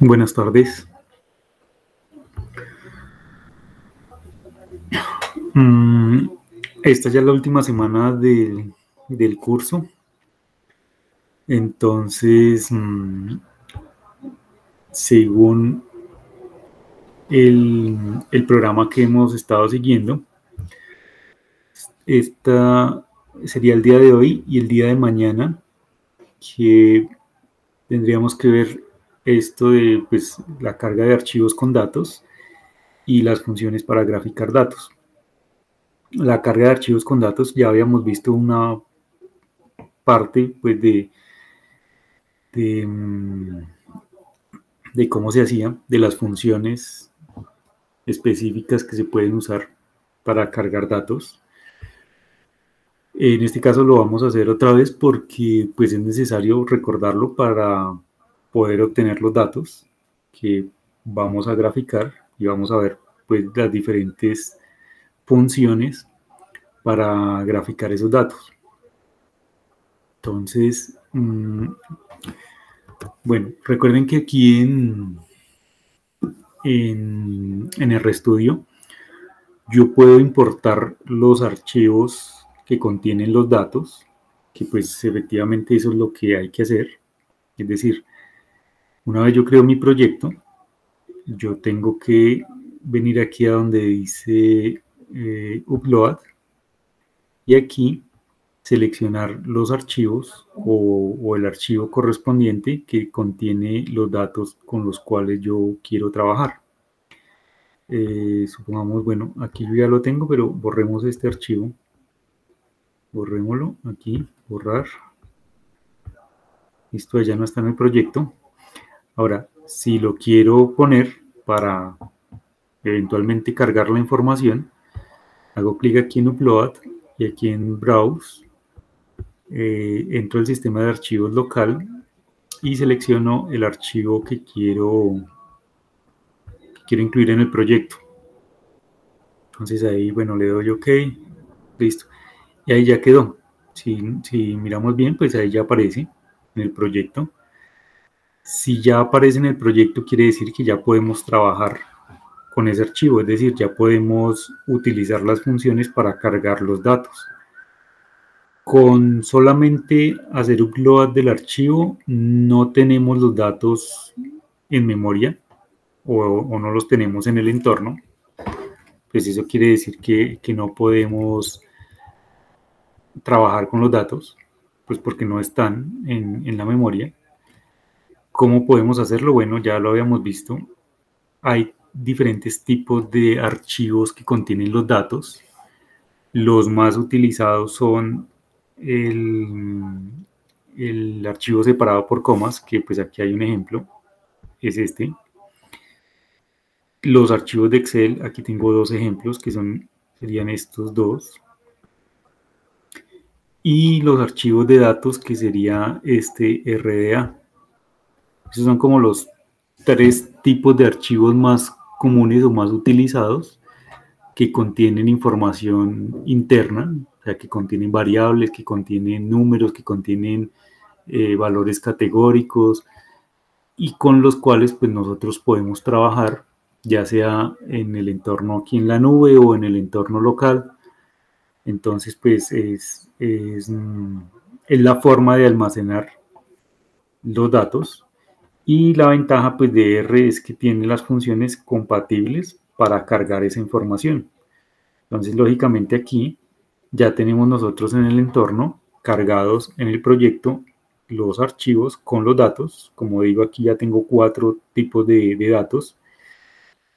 Buenas tardes. Mm, Esta ya es la última semana del curso. Entonces, según el programa que hemos estado siguiendo, esta sería el día de hoy y el día de mañana que tendríamos que ver esto de pues, la carga de archivos con datos y las funciones para graficar datos. La carga de archivos con datos ya habíamos visto una parte pues, de, de cómo se hacía, de las funciones específicas que se pueden usar para cargar datos. En este caso lo vamos a hacer otra vez porque pues, es necesario recordarlo para poder obtener los datos que vamos a graficar y vamos a ver pues, las diferentes funciones para graficar esos datos. Entonces, bueno, recuerden que aquí en el RStudio yo puedo importar los archivos que contienen los datos, que pues efectivamente eso es lo que hay que hacer. Es decir, una vez yo creo mi proyecto, yo tengo que venir aquí a donde dice Upload y aquí seleccionar los archivos o el archivo correspondiente que contiene los datos con los cuales yo quiero trabajar. Supongamos, bueno, aquí yo ya lo tengo, pero borremos este archivo. Borrémoslo aquí, borrar. Esto ya no está en el proyecto. Ahora, si lo quiero poner para eventualmente cargar la información, hago clic aquí en Upload y aquí en Browse. Entro al sistema de archivos local y selecciono el archivo que quiero incluir en el proyecto. Entonces ahí, bueno, le doy OK, listo. Y ahí ya quedó. Si miramos bien, pues ahí ya aparece en el proyecto. Si ya aparece en el proyecto, quiere decir que ya podemos trabajar con ese archivo, es decir, ya podemos utilizar las funciones para cargar los datos. Con solamente hacer upload del archivo, no tenemos los datos en memoria o no los tenemos en el entorno. Pues eso quiere decir que no podemos trabajar con los datos, pues porque no están en la memoria. ¿Cómo podemos hacerlo? Bueno, ya lo habíamos visto. Hay diferentes tipos de archivos que contienen los datos. Los más utilizados son el archivo separado por comas, que pues aquí hay un ejemplo, es este. Los archivos de Excel, aquí tengo dos ejemplos que serían estos dos. Y los archivos de datos que sería este RDA. Esos son como los tres tipos de archivos más comunes o más utilizados que contienen información interna, o sea, que contienen variables, que contienen números, que contienen valores categóricos y con los cuales pues nosotros podemos trabajar, ya sea en el entorno aquí en la nube o en el entorno local. Entonces pues es la forma de almacenar los datos. Y la ventaja pues, de R es que tiene las funciones compatibles para cargar esa información. Entonces, lógicamente aquí ya tenemos nosotros en el entorno cargados en el proyecto los archivos con los datos. Como digo, aquí ya tengo 4 tipos de datos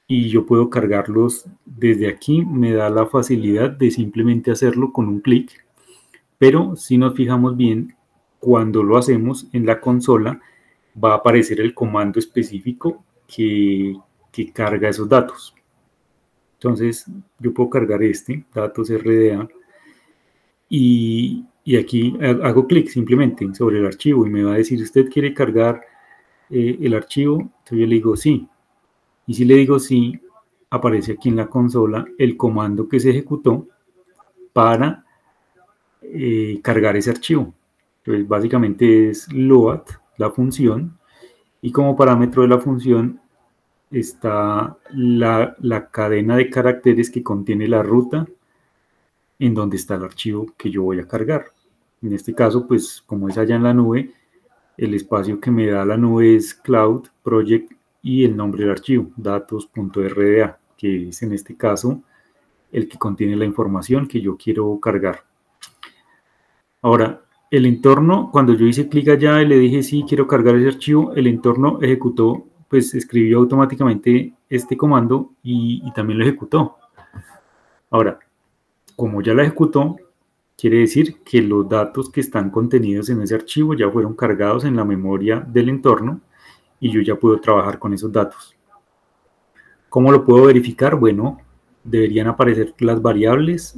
y yo puedo cargarlos desde aquí. Me da la facilidad de simplemente hacerlo con un clic. Pero si nos fijamos bien, cuando lo hacemos en la consola, va a aparecer el comando específico que carga esos datos. Entonces, yo puedo cargar datos RDA, y aquí hago clic simplemente sobre el archivo y me va a decir, ¿usted quiere cargar el archivo? Entonces yo le digo sí. Y si le digo sí, aparece aquí en la consola el comando que se ejecutó para cargar ese archivo. Entonces, básicamente es load, la función, Y como parámetro de la función está la cadena de caracteres que contiene la ruta en donde está el archivo que yo voy a cargar. En este caso, pues como es allá en la nube, el espacio que me da la nube es cloud, project y el nombre del archivo, datos.rda, que es en este caso el que contiene la información que yo quiero cargar. Ahora, el entorno, cuando yo hice clic allá y le dije sí, quiero cargar ese archivo, el entorno ejecutó, pues escribió automáticamente este comando y también lo ejecutó. Ahora, como ya lo ejecutó, quiere decir que los datos que están contenidos en ese archivo ya fueron cargados en la memoria del entorno y yo ya puedo trabajar con esos datos. ¿Cómo lo puedo verificar? Bueno, deberían aparecer las variables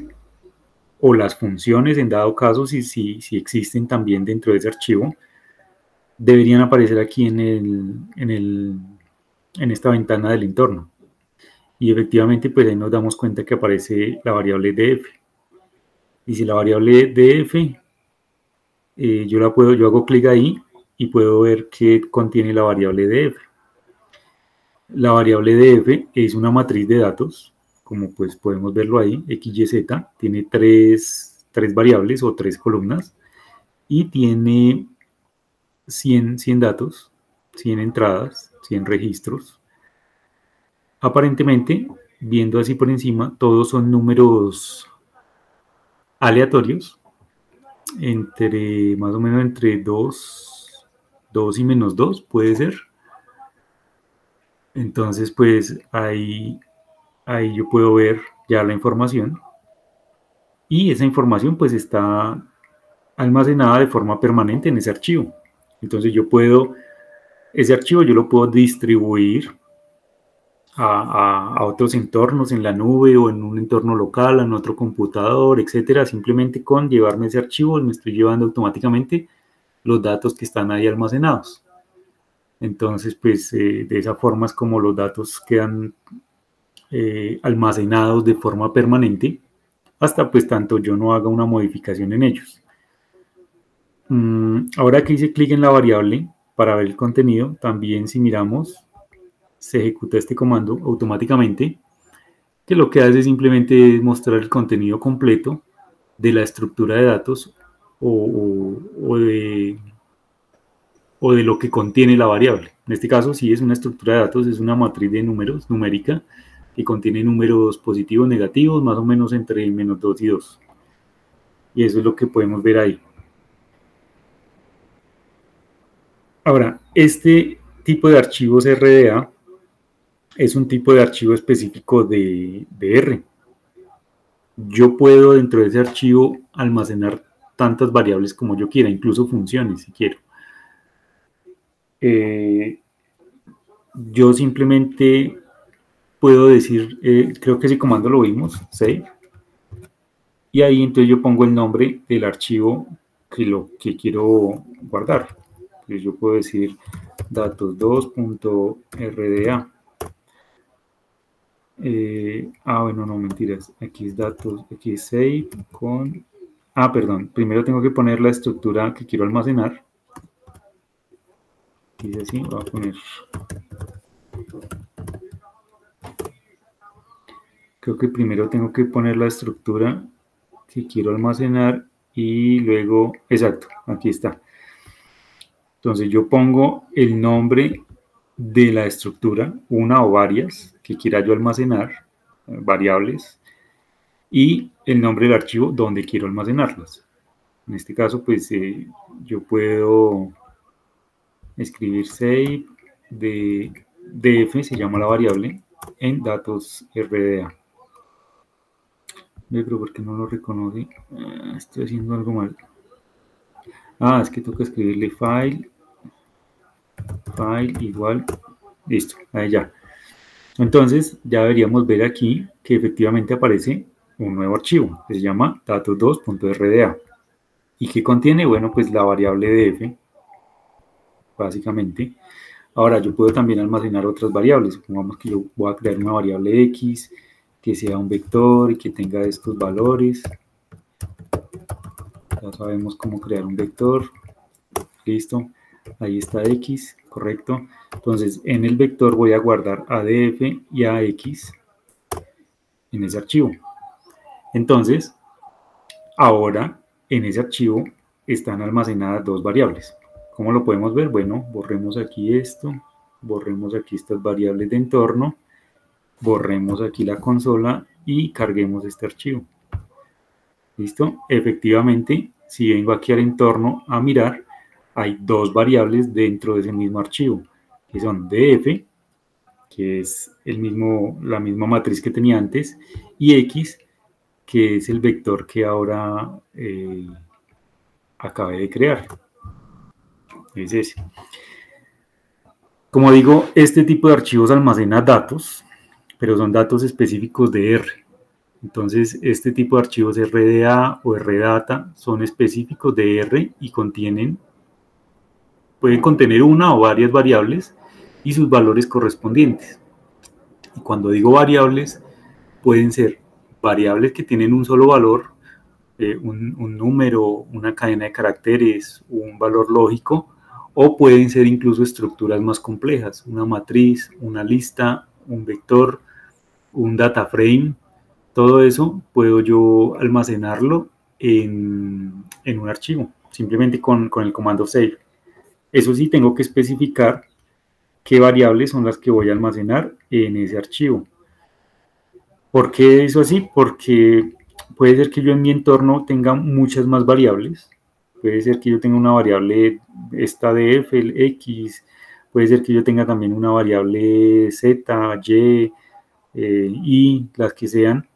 o las funciones, en dado caso, si existen también dentro de ese archivo, deberían aparecer aquí en esta ventana del entorno. Y efectivamente, pues ahí nos damos cuenta que aparece la variable df. Y si la variable df, yo hago clic ahí y puedo ver que contiene la variable df. La variable df es una matriz de datos, como pues podemos verlo ahí, x, y, z, tiene tres variables o tres columnas y tiene 100 datos, 100 entradas, 100 registros. Aparentemente, viendo así por encima, todos son números aleatorios, entre más o menos entre 2 y menos 2 puede ser. Entonces, pues ahí yo puedo ver ya la información y esa información pues está almacenada de forma permanente en ese archivo. Entonces ese archivo yo lo puedo distribuir a otros entornos en la nube o en un entorno local, en otro computador, etcétera. Simplemente con llevarme ese archivo me estoy llevando automáticamente los datos que están ahí almacenados. Entonces, pues de esa forma es como los datos quedan almacenados de forma permanente hasta pues tanto yo no haga una modificación en ellos. Ahora que hice clic en la variable para ver el contenido, también si miramos, se ejecuta este comando automáticamente, que lo que hace simplemente es mostrar el contenido completo de la estructura de datos o de lo que contiene la variable. En este caso, si es una estructura de datos, es una matriz de números, numérica, que contiene números positivos, negativos, más o menos entre menos 2 y 2. Y eso es lo que podemos ver ahí. Ahora, este tipo de archivos RDA es un tipo de archivo específico de R. Yo puedo dentro de ese archivo almacenar tantas variables como yo quiera, incluso funciones si quiero. Yo simplemente puedo decir, creo que ese comando lo vimos, save, y ahí entonces yo pongo el nombre del archivo que quiero guardar. Entonces yo puedo decir datos2.rda. Bueno, no, mentiras. Aquí es datos, aquí es save con... perdón. Primero tengo que poner la estructura que quiero almacenar. Dice así, voy a poner... Creo que primero tengo que poner la estructura que quiero almacenar y luego... Exacto, aquí está. Entonces yo pongo el nombre de la estructura, una o varias, que quiera yo almacenar, variables, y el nombre del archivo donde quiero almacenarlas. En este caso, pues yo puedo escribir save de df, se llama la variable, en datos RDA. Pero ¿por qué no lo reconoce? Estoy haciendo algo mal. Es que toca escribirle file igual, listo, ahí ya. Entonces ya deberíamos ver aquí que efectivamente aparece un nuevo archivo que se llama datos2.rda y que contiene, bueno, pues la variable df, básicamente. Ahora yo puedo también almacenar otras variables. Supongamos que yo voy a crear una variable x que sea un vector y que tenga estos valores. Ya sabemos cómo crear un vector. Listo. Ahí está X, correcto. Entonces, en el vector voy a guardar ADF y AX en ese archivo. Entonces, ahora en ese archivo están almacenadas dos variables. ¿Cómo lo podemos ver? Bueno, borremos aquí esto, borremos aquí estas variables de entorno, borremos aquí la consola y carguemos este archivo. ¿Listo? Efectivamente, si vengo aquí al entorno a mirar, hay dos variables dentro de ese mismo archivo, que son df, que es la misma matriz que tenía antes, y x, que es el vector que ahora acabé de crear. Es ese. Como digo, este tipo de archivos almacena datos, pero son datos específicos de R. Entonces, este tipo de archivos RDA o RData son específicos de R y pueden contener una o varias variables y sus valores correspondientes. Y cuando digo variables, pueden ser variables que tienen un solo valor, un número, una cadena de caracteres, un valor lógico, o pueden ser incluso estructuras más complejas, una matriz, una lista, un vector, un data frame. Todo eso puedo yo almacenarlo en un archivo, simplemente con el comando save. Eso sí, tengo que especificar qué variables son las que voy a almacenar en ese archivo. ¿Por qué eso así? Porque puede ser que yo en mi entorno tenga muchas más variables. Puede ser que yo tenga una variable, esta df, el x, puede ser que yo tenga también una variable z, y, y, las que sean,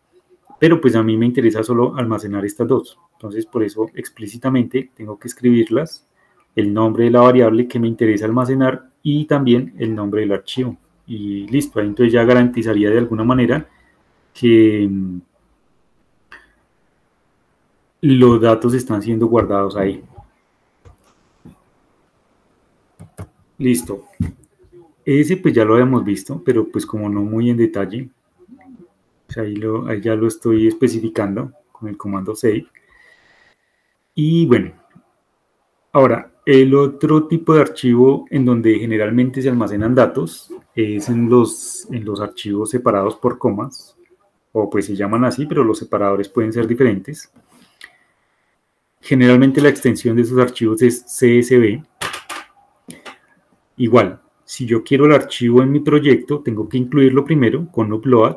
pero pues a mí me interesa solo almacenar estas dos. Entonces por eso explícitamente tengo que escribirlas, el nombre de la variable que me interesa almacenar y también el nombre del archivo. Y listo, entonces ya garantizaría de alguna manera que los datos están siendo guardados ahí. Listo. Ese pues ya lo habíamos visto, pero pues como no muy en detalle, pues ahí ya lo estoy especificando con el comando save. Y bueno, ahora, el otro tipo de archivo en donde generalmente se almacenan datos es en los archivos separados por comas, o pues se llaman así, pero los separadores pueden ser diferentes. Generalmente la extensión de esos archivos es CSV. Igual, si yo quiero el archivo en mi proyecto, tengo que incluirlo primero con upload.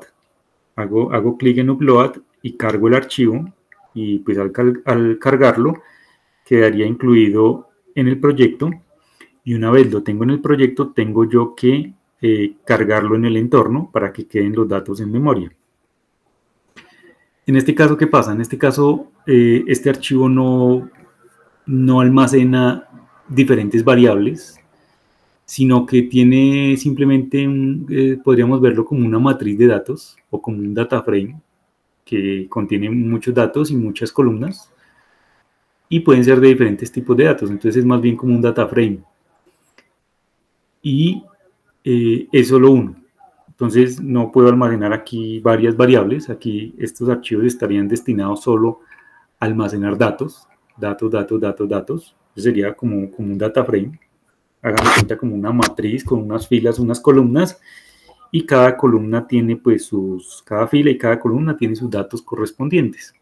Hago clic en upload y cargo el archivo, y pues al cargarlo quedaría incluido en el proyecto, y una vez lo tengo en el proyecto, tengo yo que cargarlo en el entorno para que queden los datos en memoria. En este caso, ¿qué pasa? En este caso, este archivo no almacena diferentes variables, sino que tiene simplemente, podríamos verlo como una matriz de datos o como un data frame que contiene muchos datos y muchas columnas, y pueden ser de diferentes tipos de datos. Entonces es más bien como un data frame. Y es solo uno. Entonces no puedo almacenar aquí varias variables. Aquí estos archivos estarían destinados solo a almacenar datos. Datos. Entonces sería como un data frame. Hagan de cuenta como una matriz con unas filas, unas columnas. Y cada columna tiene pues cada fila y cada columna tiene sus datos correspondientes.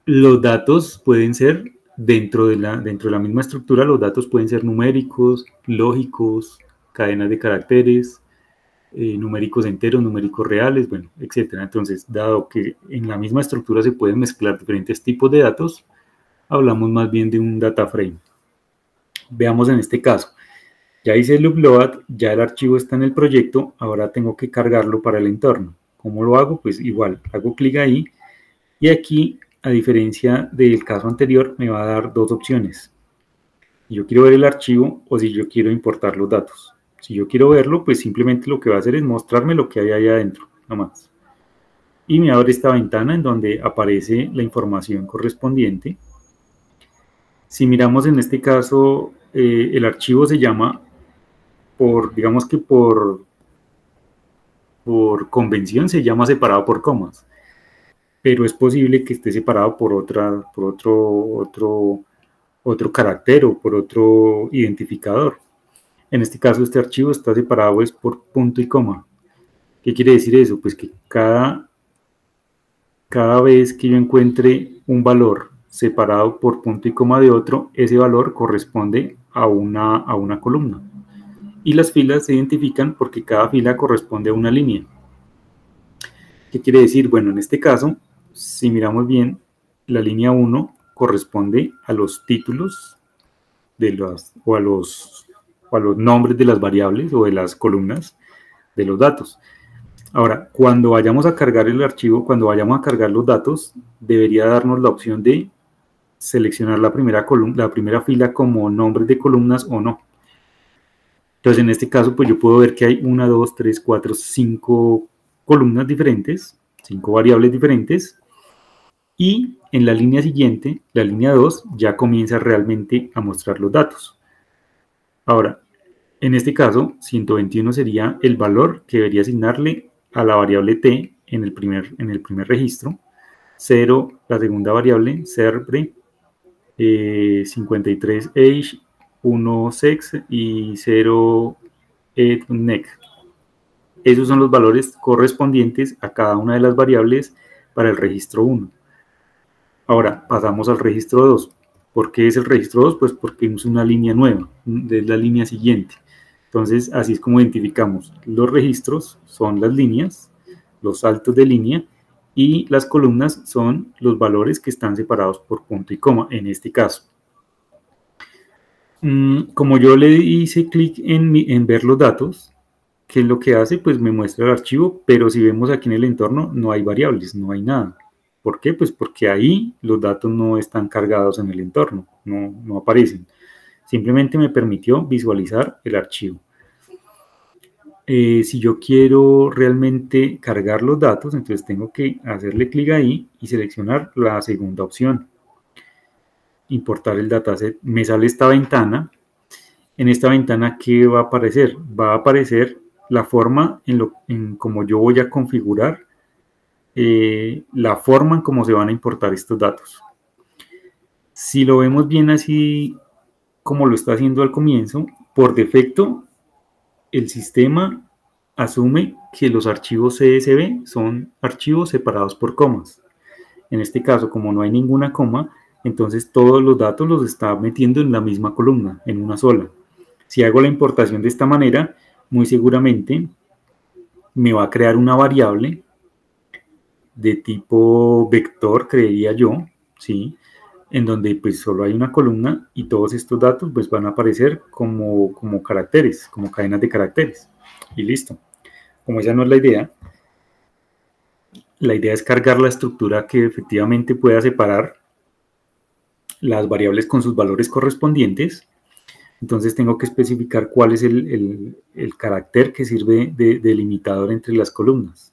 Los datos pueden ser dentro de la misma estructura, los datos pueden ser numéricos, lógicos, cadenas de caracteres, numéricos enteros, numéricos reales, bueno, etc. Entonces, dado que en la misma estructura se pueden mezclar diferentes tipos de datos, hablamos más bien de un data frame. Veamos en este caso. Ya hice el upload, ya el archivo está en el proyecto, ahora tengo que cargarlo para el entorno. ¿Cómo lo hago? Pues igual, hago clic ahí y aquí, a diferencia del caso anterior, me va a dar dos opciones. Si yo quiero ver el archivo o si yo quiero importar los datos. Si yo quiero verlo, pues simplemente lo que va a hacer es mostrarme lo que hay ahí adentro, nada más. Y me abre esta ventana en donde aparece la información correspondiente. Si miramos en este caso, el archivo se llama, digamos que por convención se llama separado por comas, pero es posible que esté separado por otro otro carácter o por otro identificador. En este caso, este archivo está separado pues, por punto y coma. ¿Qué quiere decir eso? Pues que cada vez que yo encuentre un valor separado por punto y coma de otro, ese valor corresponde a una columna. Y las filas se identifican porque cada fila corresponde a una línea. ¿Qué quiere decir? Bueno, en este caso, si miramos bien, la línea 1 corresponde a los títulos o a los nombres de las variables o de las columnas de los datos. Ahora, cuando vayamos a cargar el archivo, cuando vayamos a cargar los datos, debería darnos la opción de seleccionar la primera fila como nombres de columnas o no. Entonces, en este caso, pues yo puedo ver que hay 1, 2, 3, 4, 5 columnas diferentes, 5 variables diferentes, y en la línea siguiente, la línea 2, ya comienza realmente a mostrar los datos. Ahora, en este caso, 121 sería el valor que debería asignarle a la variable t en el primer registro, 0 la segunda variable, serbre, 53 age, 1 sex y 0 nec. Esos son los valores correspondientes a cada una de las variables para el registro 1. Ahora pasamos al registro 2. ¿Por qué es el registro 2? Pues porque es una línea nueva, es la línea siguiente. Entonces, así es como identificamos. Los registros son las líneas, los saltos de línea, y las columnas son los valores que están separados por punto y coma, en este caso. Como yo le hice clic en ver los datos, ¿qué es lo que hace? Pues me muestra el archivo, pero si vemos aquí en el entorno no hay variables, no hay nada. ¿Por qué? Pues porque ahí los datos no están cargados en el entorno, no aparecen. Simplemente me permitió visualizar el archivo. Si yo quiero realmente cargar los datos, entonces tengo que hacerle clic ahí y seleccionar la segunda opción. Importar el dataset. Me sale esta ventana. En esta ventana, ¿qué va a aparecer? Va a aparecer la forma en cómo yo voy a configurar la forma en cómo se van a importar estos datos. Si lo vemos bien así como lo está haciendo al comienzo, por defecto el sistema asume que los archivos CSV son archivos separados por comas. En este caso, como no hay ninguna coma, entonces todos los datos los está metiendo en la misma columna, en una sola. Si hago la importación de esta manera, muy seguramente me va a crear una variable de tipo vector, creería yo, ¿sí? En donde pues solo hay una columna y todos estos datos pues van a aparecer como caracteres, como cadenas de caracteres. Y listo. Como esa no es la idea es cargar la estructura que efectivamente pueda separar las variables con sus valores correspondientes. Entonces tengo que especificar cuál es el carácter que sirve de delimitador entre las columnas.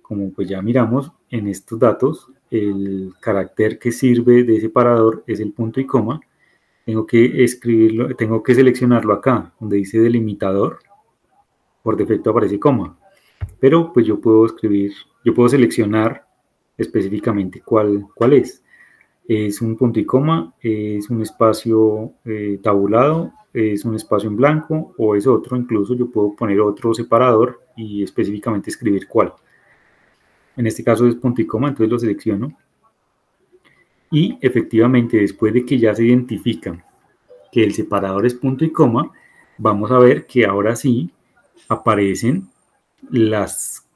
Como pues ya miramos en estos datos, el carácter que sirve de separador es el punto y coma. Tengo que escribirlo, tengo que seleccionarlo acá, donde dice delimitador. Por defecto aparece coma. Pero pues yo puedo seleccionar específicamente cuál es. Es un punto y coma, es un espacio tabulado, es un espacio en blanco o es otro. Incluso yo puedo poner otro separador y específicamente escribir cuál. En este caso es punto y coma, entonces lo selecciono. Y efectivamente, después de que ya se identifica que el separador es punto y coma, vamos a ver que ahora sí aparecen las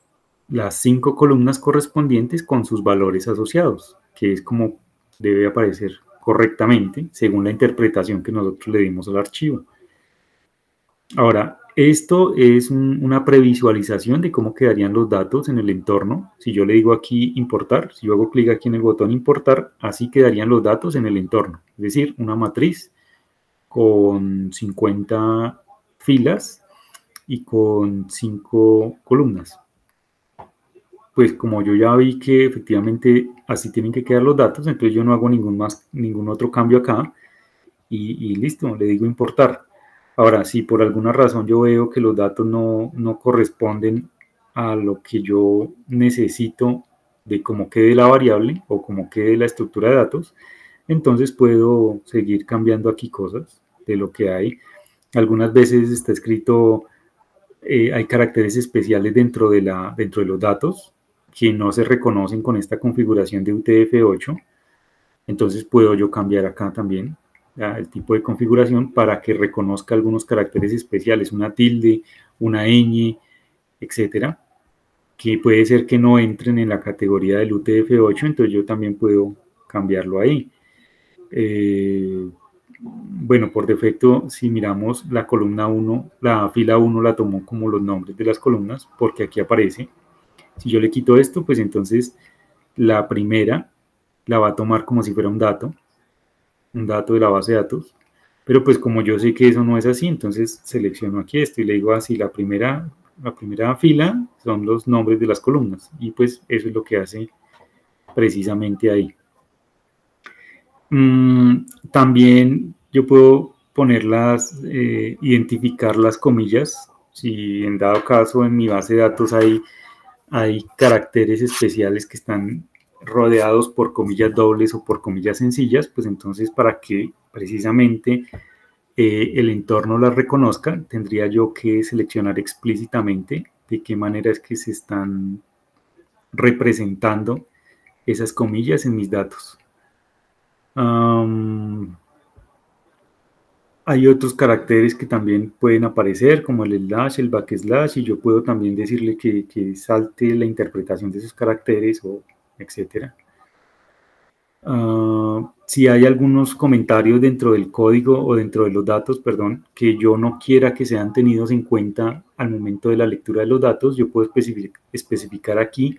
5 columnas correspondientes con sus valores asociados, que es como debe aparecer correctamente según la interpretación que nosotros le dimos al archivo. Ahora, esto es una previsualización de cómo quedarían los datos en el entorno. Si yo le digo aquí importar, si yo hago clic aquí en el botón importar, así quedarían los datos en el entorno. Es decir, una matriz con 50 filas y con 5 columnas. Pues como yo ya vi que efectivamente así tienen que quedar los datos, entonces yo no hago ningún otro cambio acá y listo, le digo importar. Ahora, si por alguna razón yo veo que los datos no corresponden a lo que yo necesito de cómo quede la variable o cómo quede la estructura de datos, entonces puedo seguir cambiando aquí cosas de lo que hay. Algunas veces está escrito, hay caracteres especiales dentro de los datos que no se reconocen con esta configuración de UTF-8. Entonces puedo yo cambiar acá también el tipo de configuración para que reconozca algunos caracteres especiales, una tilde, una ñ, etcétera, que puede ser que no entren en la categoría del UTF-8, entonces yo también puedo cambiarlo ahí. Bueno, por defecto, si miramos la columna 1, la fila 1 la tomó como los nombres de las columnas, porque aquí aparece. Si yo le quito esto, pues entonces la primera la va a tomar como si fuera un dato de la base de datos. Pero pues como yo sé que eso no es así, entonces selecciono aquí esto y le digo así, la primera fila son los nombres de las columnas. Y pues eso es lo que hace precisamente ahí. También yo puedo ponerlas, identificar las comillas. Si en dado caso en mi base de datos hay caracteres especiales que están rodeados por comillas dobles o por comillas sencillas, pues entonces para que precisamente el entorno las reconozca, tendría yo que seleccionar explícitamente de qué manera es que se están representando esas comillas en mis datos. Hay otros caracteres que también pueden aparecer, como el slash, el backslash, y yo puedo también decirle que salte la interpretación de esos caracteres, o etcétera. Si hay algunos comentarios dentro del código o dentro de los datos, perdón, que yo no quiera que sean tenidos en cuenta al momento de la lectura de los datos, yo puedo especificar aquí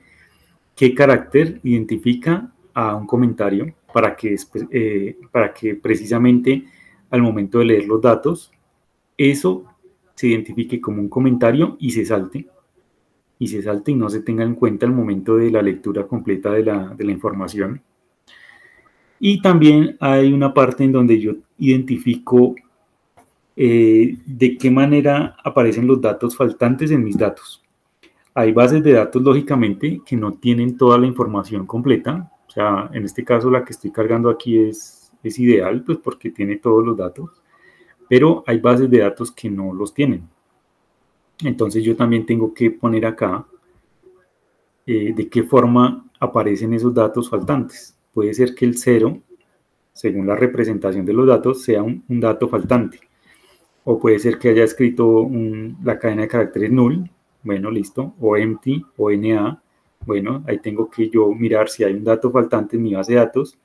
qué carácter identifica a un comentario para que precisamente al momento de leer los datos, eso se identifique como un comentario y se salte y no se tenga en cuenta al momento de la lectura completa de la información. Y también hay una parte en donde yo identifico de qué manera aparecen los datos faltantes en mis datos. Hay bases de datos, lógicamente, que no tienen toda la información completa. O sea, en este caso la que estoy cargando aquí es ideal, pues porque tiene todos los datos. Pero hay bases de datos que no los tienen. Entonces yo también tengo que poner acá de qué forma aparecen esos datos faltantes. Puede ser que el 0, según la representación de los datos, sea un dato faltante. O puede ser que haya escrito la cadena de caracteres null, bueno, listo, o empty, o NA, bueno, ahí tengo que yo mirar si hay un dato faltante en mi base de datos,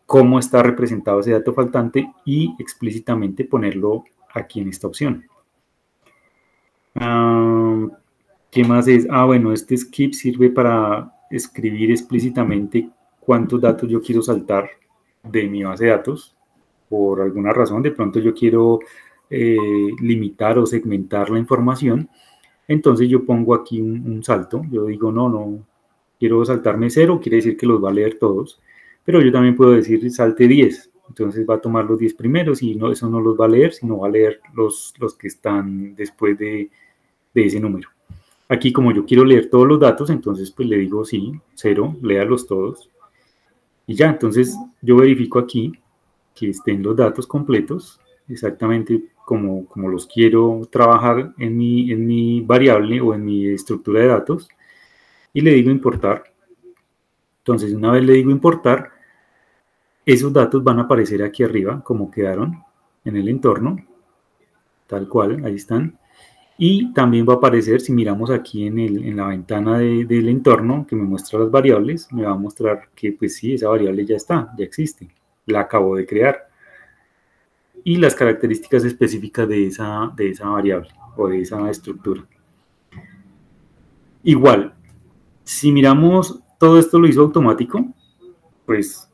cómo está representado ese dato faltante y explícitamente ponerlo aquí en esta opción. ¿Qué más es? Bueno, este skip sirve para escribir explícitamente cuántos datos yo quiero saltar de mi base de datos. Por alguna razón, de pronto yo quiero limitar o segmentar la información. Entonces yo pongo aquí un salto. Yo digo, no quiero saltarme 0, quiere decir que los va a leer todos. Pero yo también puedo decir salte 10. Entonces va a tomar los 10 primeros y no, eso no los va a leer, sino va a leer los que están después de ese número. Aquí como yo quiero leer todos los datos, entonces pues le digo sí, 0, léalos todos. Y ya, entonces yo verifico aquí que estén los datos completos, exactamente como los quiero trabajar en mi variable o en mi estructura de datos, y le digo importar. Entonces una vez le digo importar, esos datos van a aparecer aquí arriba como quedaron en el entorno, tal cual, ahí están. Y también va a aparecer, si miramos aquí en la ventana del entorno que me muestra las variables, me va a mostrar que pues sí, esa variable ya está, ya existe, la acabo de crear. Y las características específicas de esa variable o de esa estructura. Igual, si miramos, todo esto lo hizo automático, pues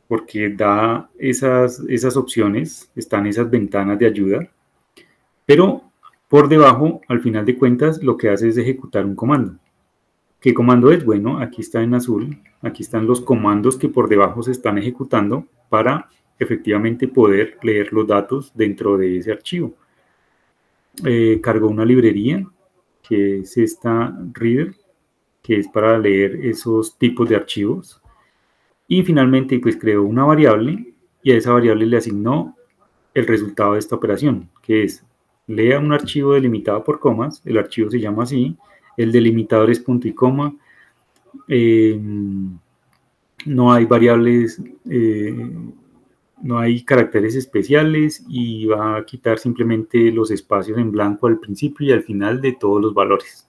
porque da esas opciones, están esas ventanas de ayuda, pero por debajo, al final de cuentas, lo que hace es ejecutar un comando. ¿Qué comando es? Bueno, aquí está en azul, aquí están los comandos que por debajo se están ejecutando para efectivamente poder leer los datos dentro de ese archivo. Cargó una librería, que es esta Reader, que es para leer esos tipos de archivos. Y finalmente, pues creó una variable y a esa variable le asignó el resultado de esta operación, que es, lea un archivo delimitado por comas, el archivo se llama así, el delimitador es punto y coma, no hay variables, no hay caracteres especiales y va a quitar simplemente los espacios en blanco al principio y al final de todos los valores.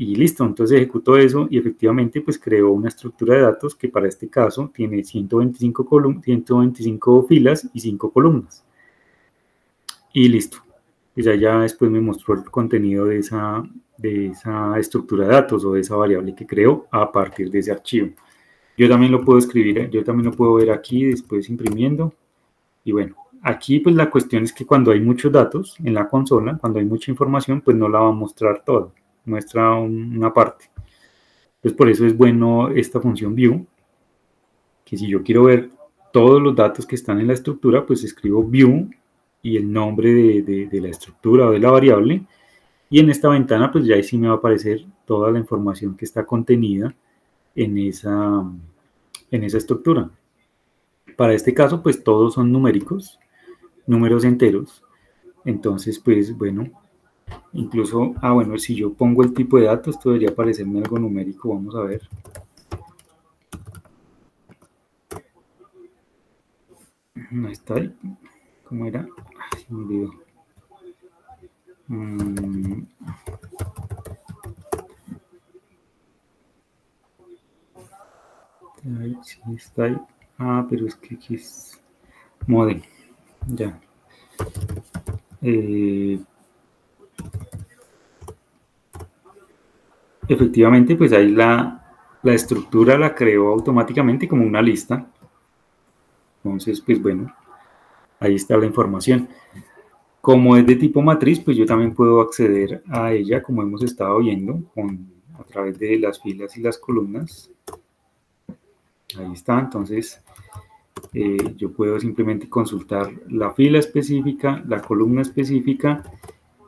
Y listo, entonces ejecutó eso y efectivamente pues creó una estructura de datos que para este caso tiene 125 filas y 5 columnas. Y listo. Pues ya después me mostró el contenido de esa estructura de datos o de esa variable que creó a partir de ese archivo. Yo también lo puedo escribir, yo también lo puedo ver aquí después imprimiendo. Y bueno, aquí pues la cuestión es que cuando hay muchos datos en la consola, cuando hay mucha información, pues no la va a mostrar toda, muestra una parte. Entonces por eso es bueno esta función view, que si yo quiero ver todos los datos que están en la estructura, pues escribo view y el nombre de la estructura o de la variable, y en esta ventana pues ya ahí sí me va a aparecer toda la información que está contenida en esa estructura. Para este caso pues todos son numéricos, números enteros, entonces pues bueno, incluso, bueno, si yo pongo el tipo de datos, esto debería aparecerme algo numérico, vamos a ver. Ahí está, ¿cómo era? Ay, se me olvidó. Ahí, sí está ahí. Pero es que aquí es model, ya. Efectivamente, pues ahí la estructura la creó automáticamente como una lista. Entonces, pues bueno, ahí está la información. Como es de tipo matriz, pues yo también puedo acceder a ella, como hemos estado viendo, a través de las filas y las columnas. Ahí está, entonces yo puedo simplemente consultar la fila específica, la columna específica,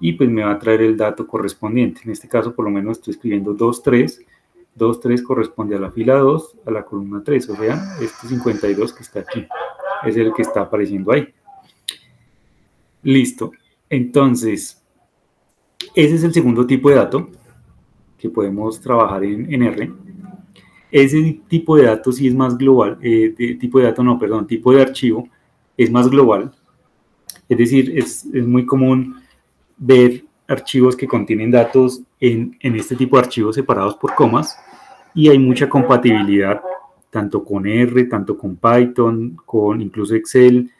y pues me va a traer el dato correspondiente. En este caso, por lo menos estoy escribiendo 2.3. 2.3 corresponde a la fila 2, a la columna 3, o sea, este 52 que está aquí, es el que está apareciendo ahí. Listo. Entonces, ese es el segundo tipo de dato que podemos trabajar en R. Ese tipo de datos sí es más global, tipo de archivo es más global. Es decir, es muy común ver archivos que contienen datos en este tipo de archivos separados por comas, y hay mucha compatibilidad tanto con R, tanto con Python, con incluso Excel,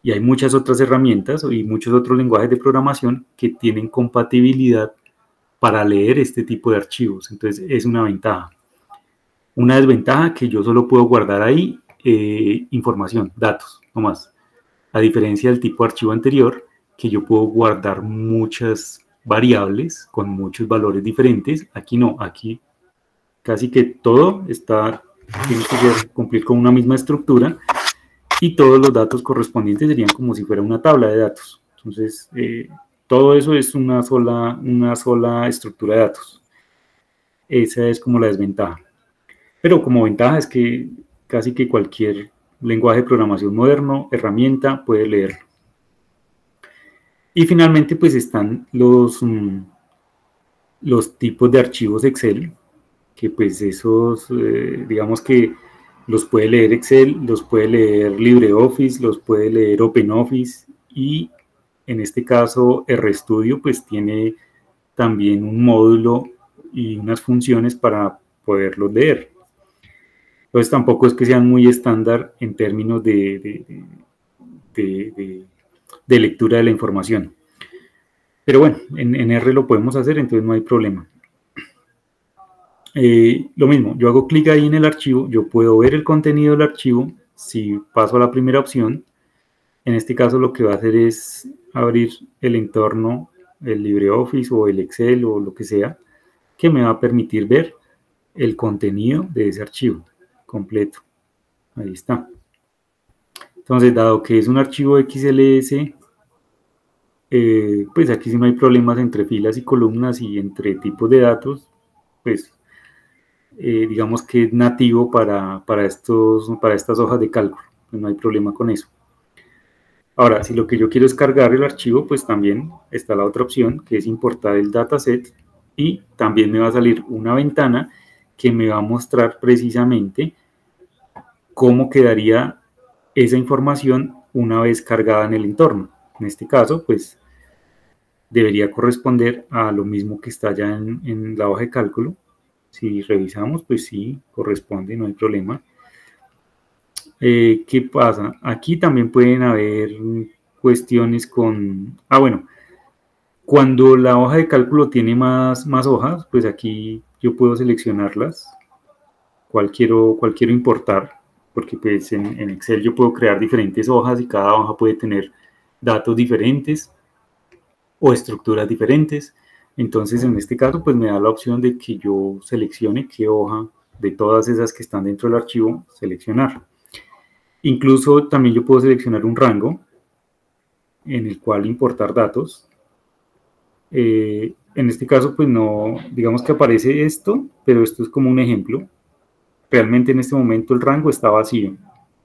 y hay muchas otras herramientas y muchos otros lenguajes de programación que tienen compatibilidad para leer este tipo de archivos. Entonces es una ventaja. Una desventaja que yo solo puedo guardar ahí información, datos, no más. A diferencia del tipo de archivo anterior, que yo puedo guardar muchas variables con muchos valores diferentes. Aquí no, aquí casi que todo tiene que cumplir con una misma estructura, y todos los datos correspondientes serían como si fuera una tabla de datos. Entonces, todo eso es una sola estructura de datos. Esa es como la desventaja. Pero como ventaja es que casi que cualquier lenguaje de programación moderno, herramienta, puede leerlo. Y finalmente, pues están los tipos de archivos Excel, que pues esos, digamos que los puede leer Excel, los puede leer LibreOffice, los puede leer OpenOffice, y en este caso RStudio pues tiene también un módulo y unas funciones para poderlos leer. Entonces tampoco es que sean muy estándar en términos de lectura de la información. Pero bueno, en R lo podemos hacer, entonces no hay problema. Lo mismo, yo hago clic ahí en el archivo, yo puedo ver el contenido del archivo. Si paso a la primera opción, en este caso lo que va a hacer es abrir el entorno, el LibreOffice o el Excel o lo que sea, que me va a permitir ver el contenido de ese archivo completo. Ahí está. Entonces, dado que es un archivo XLS, pues aquí sí no hay problemas entre filas y columnas y entre tipos de datos, pues digamos que es nativo para estas hojas de cálculo, pues no hay problema con eso. Ahora, si lo que yo quiero es cargar el archivo, pues también está la otra opción, que es importar el dataset, y también me va a salir una ventana que me va a mostrar precisamente cómo quedaría esa información una vez cargada en el entorno. En este caso, pues debería corresponder a lo mismo que está ya en la hoja de cálculo. Si revisamos, pues sí, corresponde, no hay problema. ¿Qué pasa? Aquí también pueden haber cuestiones con... bueno, cuando la hoja de cálculo tiene más hojas, pues aquí yo puedo seleccionarlas, cuál quiero importar, porque pues en Excel yo puedo crear diferentes hojas y cada hoja puede tener datos diferentes o estructuras diferentes. Entonces en este caso pues me da la opción de que yo seleccione qué hoja de todas esas que están dentro del archivo seleccionar. Incluso también yo puedo seleccionar un rango en el cual importar datos. En este caso pues no, digamos que aparece esto, pero esto es como un ejemplo. Realmente en este momento el rango está vacío.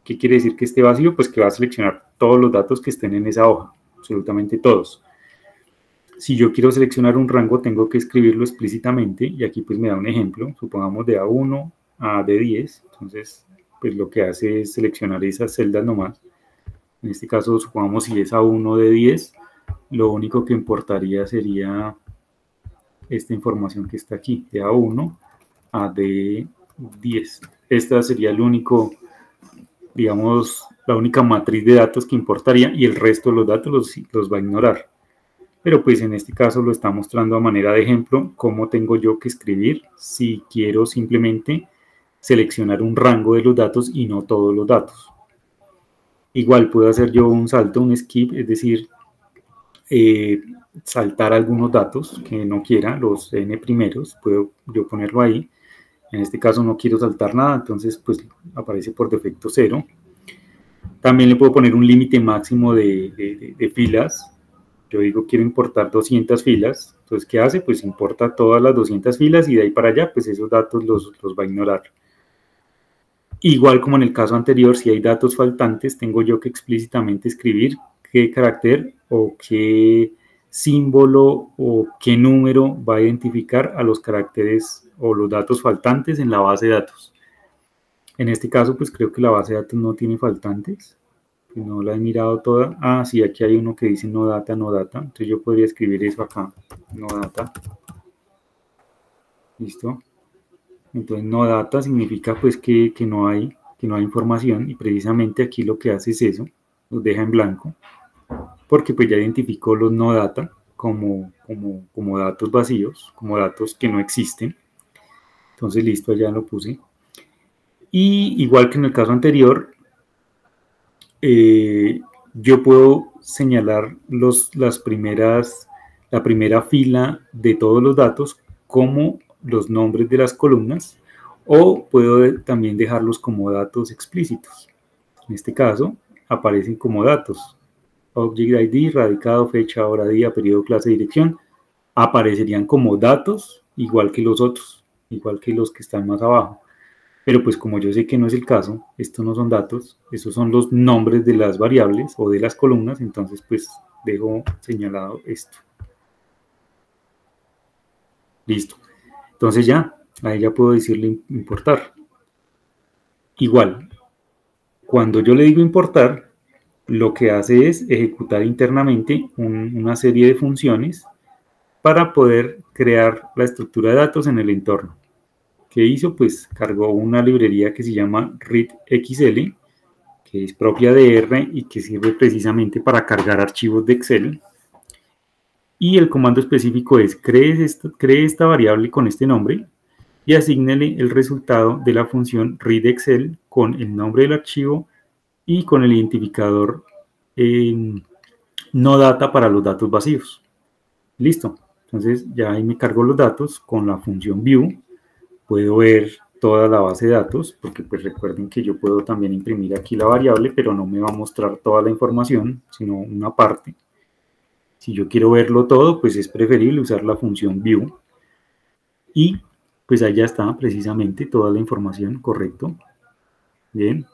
¿Qué quiere decir que esté vacío? Pues que va a seleccionar todos los datos que estén en esa hoja, absolutamente todos. Si yo quiero seleccionar un rango, tengo que escribirlo explícitamente, y aquí pues me da un ejemplo, supongamos de A1 a D10, entonces pues lo que hace es seleccionar esas celdas nomás. En este caso, supongamos si es A1 de 10, lo único que importaría sería esta información que está aquí, de A1 a D10. Esta sería el único, digamos, la única matriz de datos que importaría, y el resto de los datos los va a ignorar. Pero pues en este caso lo está mostrando a manera de ejemplo cómo tengo yo que escribir si quiero simplemente seleccionar un rango de los datos y no todos los datos. Igual puedo hacer yo un salto, un skip, es decir, saltar algunos datos que no quiera, los n primeros, puedo yo ponerlo ahí. En este caso no quiero saltar nada, entonces pues aparece por defecto 0. También le puedo poner un límite máximo de filas. Yo digo quiero importar 200 filas, entonces ¿qué hace? Pues importa todas las 200 filas y de ahí para allá pues esos datos los va a ignorar. Igual como en el caso anterior, si hay datos faltantes, tengo yo que explícitamente escribir qué carácter o qué símbolo o qué número va a identificar a los caracteres o los datos faltantes en la base de datos. En este caso pues creo que la base de datos no tiene faltantes. No la he mirado toda. Sí, aquí hay uno que dice no data, no data. Entonces yo podría escribir eso acá, no data. ¿Listo? Entonces no data significa pues que no hay información, y precisamente aquí lo que hace es eso, los deja en blanco, porque pues ya identificó los no data como datos vacíos, como datos que no existen. Entonces listo, ya lo puse. Y igual que en el caso anterior, yo puedo señalar la primera fila de todos los datos como los nombres de las columnas, o puedo también dejarlos como datos explícitos. En este caso aparecen como datos: Object ID, radicado, fecha, hora, día, periodo, clase, dirección. Aparecerían como datos igual que los otros, igual que los que están más abajo. Pero pues como yo sé que no es el caso, estos no son datos, estos son los nombres de las variables o de las columnas, entonces pues dejo señalado esto. Listo. Entonces ya, ahí ya puedo decirle importar. Igual, cuando yo le digo importar, lo que hace es ejecutar internamente una serie de funciones para poder crear la estructura de datos en el entorno. ¿Qué hizo? Pues cargó una librería que se llama readxl, que es propia de R y que sirve precisamente para cargar archivos de Excel. Y el comando específico es cree esta variable con este nombre y asígnele el resultado de la función readxl con el nombre del archivo y con el identificador no data para los datos vacíos. Listo. Entonces ya ahí me cargo los datos con la función view. Puedo ver toda la base de datos, porque pues recuerden que yo puedo también imprimir aquí la variable, pero no me va a mostrar toda la información, sino una parte. Si yo quiero verlo todo, pues es preferible usar la función view. Y pues ahí ya está precisamente toda la información, correcto. Bien.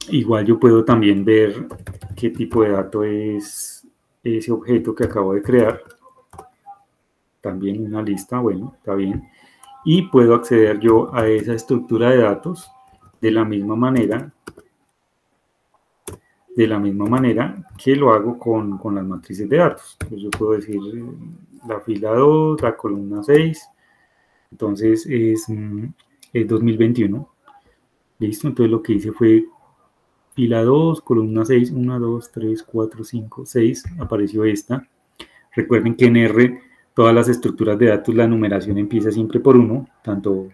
Igual yo puedo también ver qué tipo de dato es ese objeto que acabo de crear. También una lista, bueno, está bien. Y puedo acceder yo a esa estructura de datos de la misma manera que lo hago con las matrices de datos. Entonces yo puedo decir la fila 2, la columna 6, entonces es 2021. Listo, entonces lo que hice fue fila 2, columna 6, 1, 2, 3, 4, 5, 6, apareció esta. Recuerden que en R todas las estructuras de datos la numeración empieza siempre por 1, tanto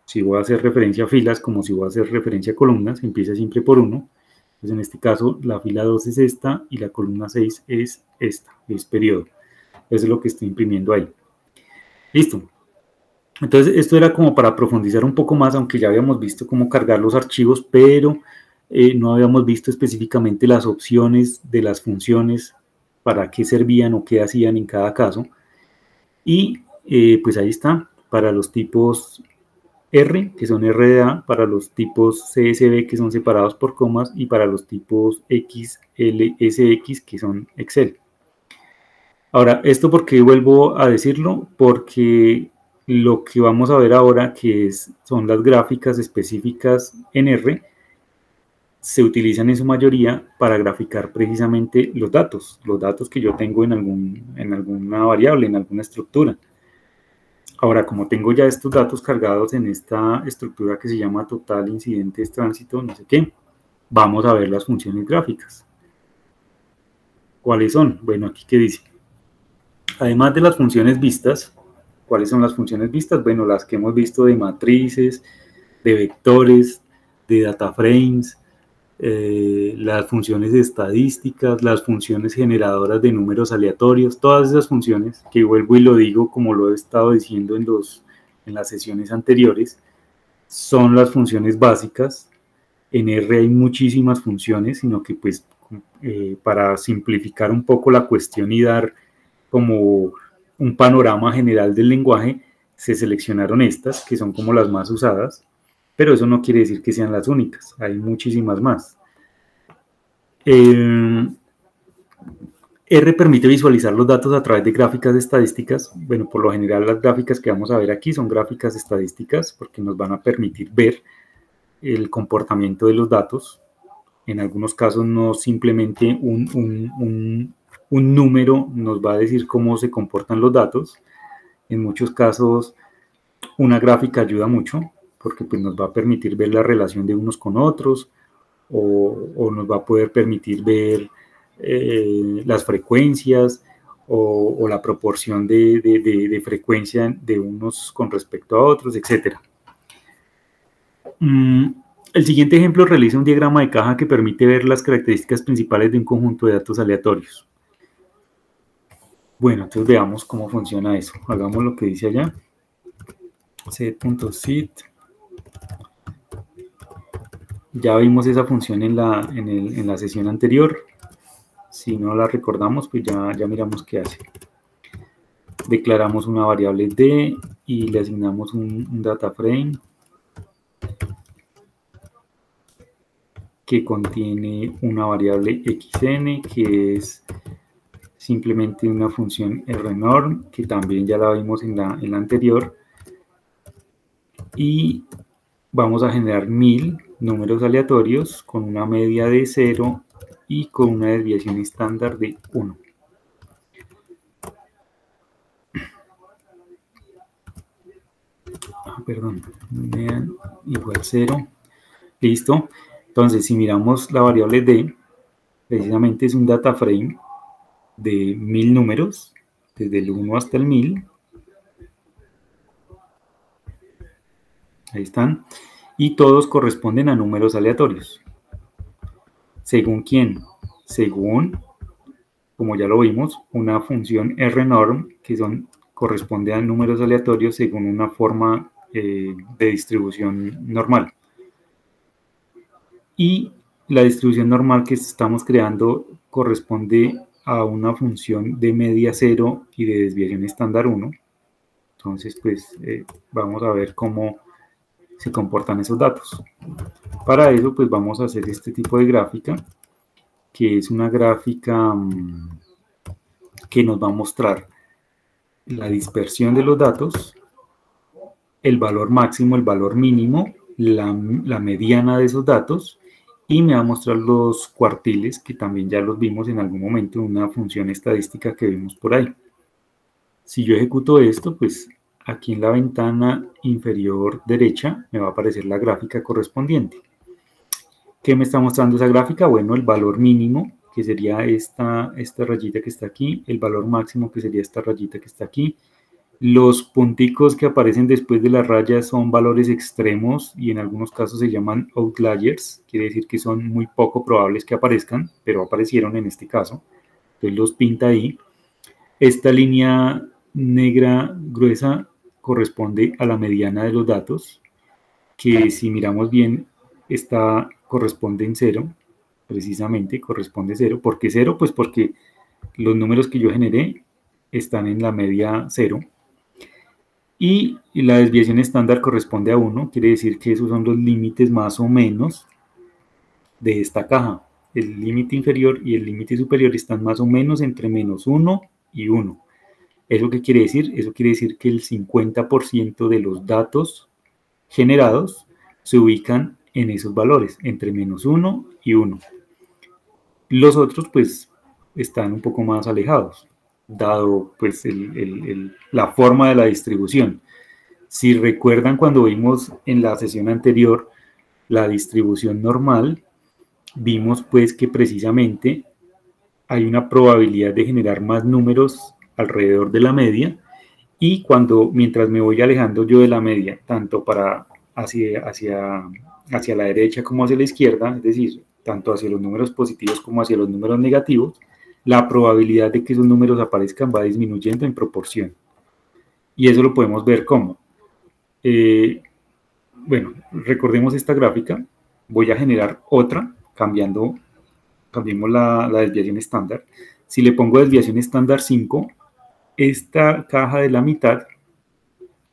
si voy a hacer referencia a filas como si voy a hacer referencia a columnas, empieza siempre por 1. Entonces en este caso la fila 2 es esta y la columna 6 es esta, es periodo. Eso es lo que estoy imprimiendo ahí. Listo. Entonces esto era como para profundizar un poco más, aunque ya habíamos visto cómo cargar los archivos, pero no habíamos visto específicamente las opciones de las funciones, para qué servían o qué hacían en cada caso. Y pues ahí está, para los tipos R, que son RDA, para los tipos CSV, que son separados por comas, y para los tipos XLSX, que son Excel. Ahora, ¿esto por qué vuelvo a decirlo? Porque lo que vamos a ver ahora, que son las gráficas específicas en R, se utilizan en su mayoría para graficar precisamente los datos que yo tengo en alguna variable, en alguna estructura. Ahora, como tengo ya estos datos cargados en esta estructura que se llama total, incidentes, tránsito, no sé qué, vamos a ver las funciones gráficas. ¿Cuáles son? Bueno, aquí qué dice. Además de las funciones vistas, ¿cuáles son las funciones vistas? Bueno, las que hemos visto de matrices, de vectores, de data frames, las funciones estadísticas, las funciones generadoras de números aleatorios, todas esas funciones que vuelvo y lo digo como lo he estado diciendo en las sesiones anteriores, son las funciones básicas. En R hay muchísimas funciones, sino que pues para simplificar un poco la cuestión y dar como un panorama general del lenguaje, se seleccionaron estas, que son como las más usadas, pero eso no quiere decir que sean las únicas, hay muchísimas más. R permite visualizar los datos a través de gráficas estadísticas. Bueno, por lo general las gráficas que vamos a ver aquí son gráficas estadísticas porque nos van a permitir ver el comportamiento de los datos. En algunos casos no simplemente un número nos va a decir cómo se comportan los datos. En muchos casos una gráfica ayuda mucho porque pues, nos va a permitir ver la relación de unos con otros o nos va a poder permitir ver las frecuencias o la proporción de frecuencia de unos con respecto a otros, etc. El siguiente ejemplo realiza un diagrama de caja que permite ver las características principales de un conjunto de datos aleatorios. Bueno, entonces veamos cómo funciona eso. Hagamos lo que dice allá. set.sit. Ya vimos esa función en la sesión anterior. Si no la recordamos, pues ya miramos qué hace. Declaramos una variable D y le asignamos un data frame que contiene una variable xn, que es simplemente una función rnorm, que también ya la vimos en la anterior. Y vamos a generar 1000 números aleatorios con una media de 0 y con una desviación estándar de 1. Perdón, igual 0. Listo. Entonces, si miramos la variable D, precisamente es un data frame de 1000 números, desde el 1 hasta el 1000. Ahí están. Y todos corresponden a números aleatorios. ¿Según quién? Según, como ya lo vimos, una función rnorm, que corresponde a números aleatorios según una forma de distribución normal. Y la distribución normal que estamos creando corresponde a una función de media 0 y de desviación estándar 1. Entonces, pues vamos a ver cómo se comportan esos datos. Para eso, pues vamos a hacer este tipo de gráfica, que es una gráfica que nos va a mostrar la dispersión de los datos, el valor máximo, el valor mínimo, la mediana de esos datos, y me va a mostrar los cuartiles, que también ya los vimos en algún momento en una función estadística que vimos por ahí. Si yo ejecuto esto, pues aquí en la ventana inferior derecha me va a aparecer la gráfica correspondiente. ¿Qué me está mostrando esa gráfica? Bueno, el valor mínimo, que sería esta rayita que está aquí, el valor máximo, que sería esta rayita que está aquí. Los punticos que aparecen después de las rayas son valores extremos y en algunos casos se llaman outliers, quiere decir que son muy poco probables que aparezcan, pero aparecieron en este caso, entonces los pinta ahí. Esta línea negra gruesa corresponde a la mediana de los datos, que si miramos bien, corresponde en 0, precisamente corresponde 0. ¿Por qué 0? Pues porque los números que yo generé están en la media 0. Y la desviación estándar corresponde a 1, quiere decir que esos son los límites más o menos de esta caja. El límite inferior y el límite superior están más o menos entre -1 y 1. ¿Eso qué quiere decir? Eso quiere decir que el 50% de los datos generados se ubican en esos valores, entre -1 y 1. Los otros, pues, están un poco más alejados, dado pues la forma de la distribución. Si recuerdan cuando vimos en la sesión anterior la distribución normal, vimos pues que precisamente hay una probabilidad de generar más números alrededor de la media, y mientras me voy alejando yo de la media, tanto hacia la derecha como hacia la izquierda, es decir, tanto hacia los números positivos como hacia los números negativos, la probabilidad de que esos números aparezcan va disminuyendo en proporción. Y eso lo podemos ver como, bueno, recordemos esta gráfica, voy a generar otra, cambiemos la desviación estándar. Si le pongo desviación estándar 5, esta caja de la mitad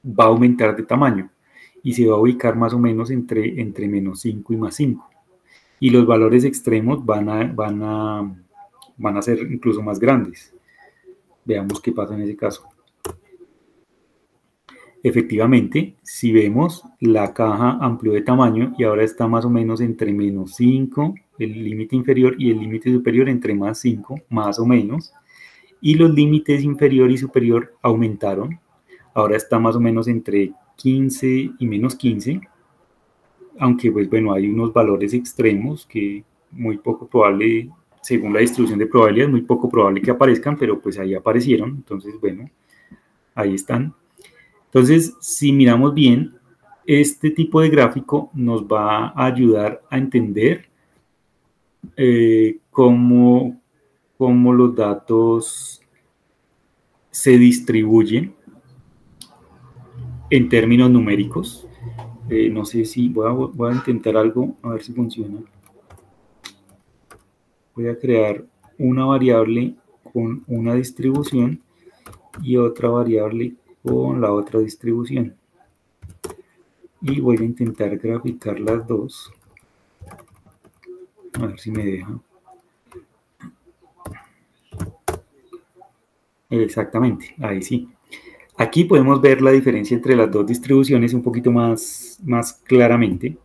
va a aumentar de tamaño y se va a ubicar más o menos entre -5 y +5. Y los valores extremos van a ser incluso más grandes. Veamos qué pasa en ese caso. Efectivamente, si vemos, la caja amplió de tamaño y ahora está más o menos entre -5, el límite inferior, y el límite superior entre +5, más o menos. Y los límites inferior y superior aumentaron. Ahora está más o menos entre 15 y -15. Aunque, pues bueno, hay unos valores extremos que muy poco probable, según la distribución de probabilidad, es muy poco probable que aparezcan, pero pues ahí aparecieron. Entonces, bueno, ahí están. Entonces, si miramos bien, este tipo de gráfico nos va a ayudar a entender cómo los datos se distribuyen en términos numéricos. No sé si voy a intentar algo, a ver si funciona. Voy a crear una variable con una distribución y otra variable con la otra distribución. Y voy a intentar graficar las dos. A ver si me deja. Exactamente, ahí sí. Aquí podemos ver la diferencia entre las dos distribuciones un poquito más claramente.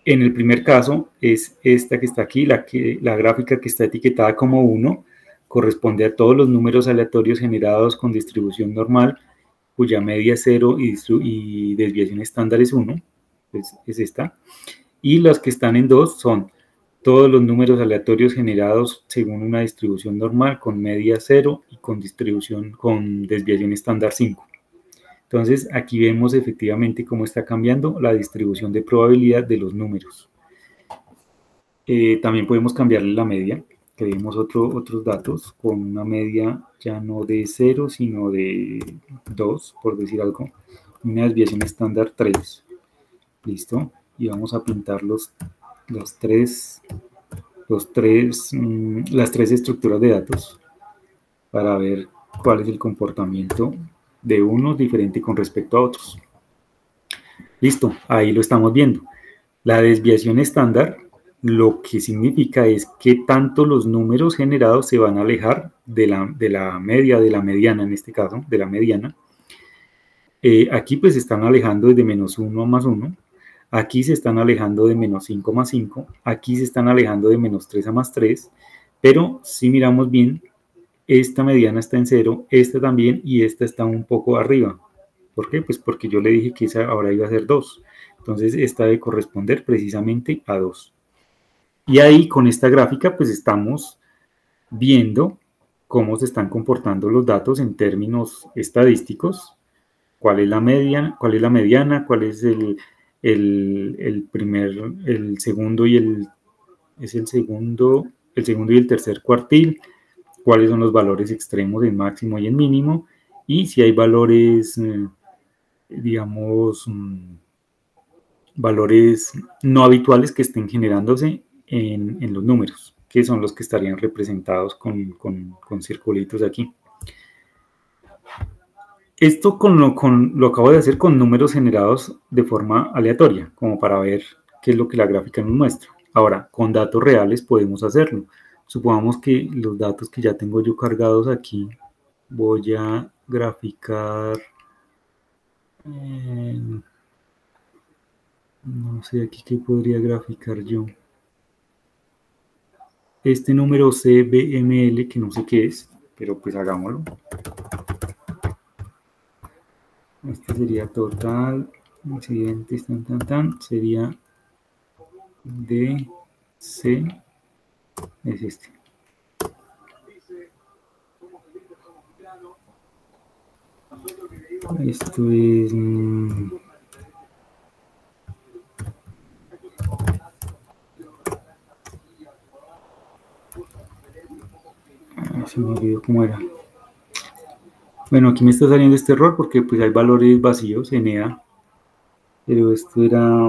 En el primer caso es esta que está aquí, la gráfica que está etiquetada como 1, corresponde a todos los números aleatorios generados con distribución normal, cuya media es 0 y desviación estándar es 1, es esta. Y las que están en 2 son todos los números aleatorios generados según una distribución normal con media 0 y con desviación estándar 5. Entonces, aquí vemos efectivamente cómo está cambiando la distribución de probabilidad de los números. También podemos cambiarle la media. Creemos otros datos con una media ya no de 0, sino de 2, por decir algo. Una desviación estándar 3. Listo. Y vamos a pintar las tres estructuras de datos para ver cuál es el comportamiento de unos diferente con respecto a otros. Listo, ahí lo estamos viendo. La desviación estándar lo que significa es que tanto los números generados se van a alejar de la media, de la mediana en este caso, de la mediana. Aquí pues se están alejando desde menos 1 a más 1. Aquí se están alejando de menos 5 más 5. Aquí se están alejando de menos 3 a más 3. Pero si miramos bien, esta mediana está en 0, esta también y esta está un poco arriba. ¿Por qué? Pues porque yo le dije que esa ahora iba a ser 2. Entonces esta debe corresponder precisamente a 2. Y ahí con esta gráfica pues estamos viendo cómo se están comportando los datos en términos estadísticos. ¿Cuál es la mediana? ¿Cuál es la mediana? ¿Cuál es el segundo y el segundo y el tercer cuartil? ¿Cuáles son los valores extremos en máximo y en mínimo? Y si hay valores, digamos, valores no habituales que estén generándose en los números, que son los que estarían representados con circulitos aquí. Esto lo acabo de hacer con números generados de forma aleatoria, como para ver qué es lo que la gráfica nos muestra. Ahora, con datos reales podemos hacerlo. Supongamos que los datos que ya tengo yo cargados aquí, voy a graficar, no sé aquí qué podría graficar yo. Este número CBML, que no sé qué es, pero pues hagámoslo. Este sería total, incidentes, sería DC, es este. Esto es... se me olvidó cómo era. Bueno, aquí me está saliendo este error porque pues hay valores vacíos en EA. Pero esto era...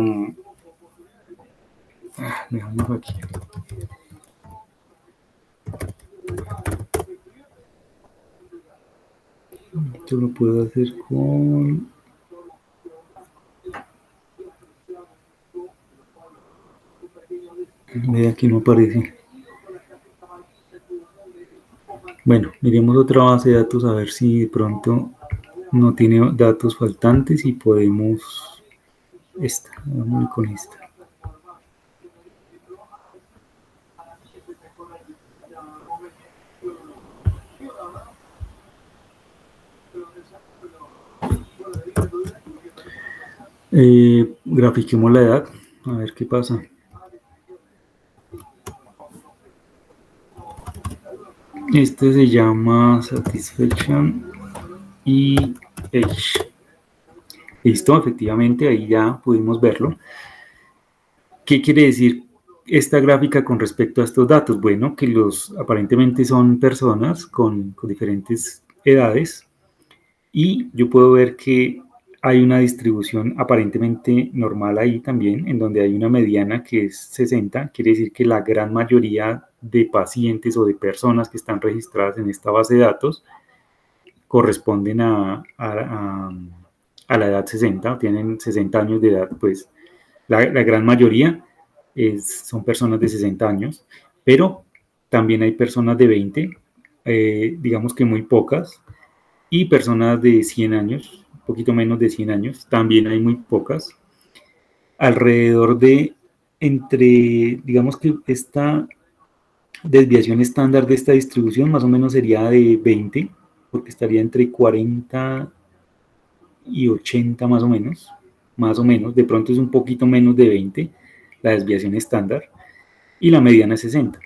dejamos aquí. Esto lo puedo hacer con... Ve, aquí no aparece. Bueno, miremos otra base de datos a ver si de pronto no tiene datos faltantes y podemos... Esta, vamos con esta. Grafiquemos la edad, a ver qué pasa. Este se llama Satisfaction y Age. Listo, efectivamente, ahí ya pudimos verlo. ¿Qué quiere decir esta gráfica con respecto a estos datos? Bueno, que los aparentemente son personas con diferentes edades y yo puedo ver que hay una distribución aparentemente normal ahí también, en donde hay una mediana que es 60, quiere decir que la gran mayoría de pacientes o de personas que están registradas en esta base de datos corresponden a la edad 60, tienen 60 años de edad, pues la gran mayoría son personas de 60 años, pero también hay personas de 20, digamos que muy pocas, y personas de 100 años, un poquito menos de 100 años, también hay muy pocas. Alrededor de digamos que esta desviación estándar de esta distribución más o menos sería de 20, porque estaría entre 40 y 80 más o menos, de pronto es un poquito menos de 20, la desviación estándar, y la mediana es 60.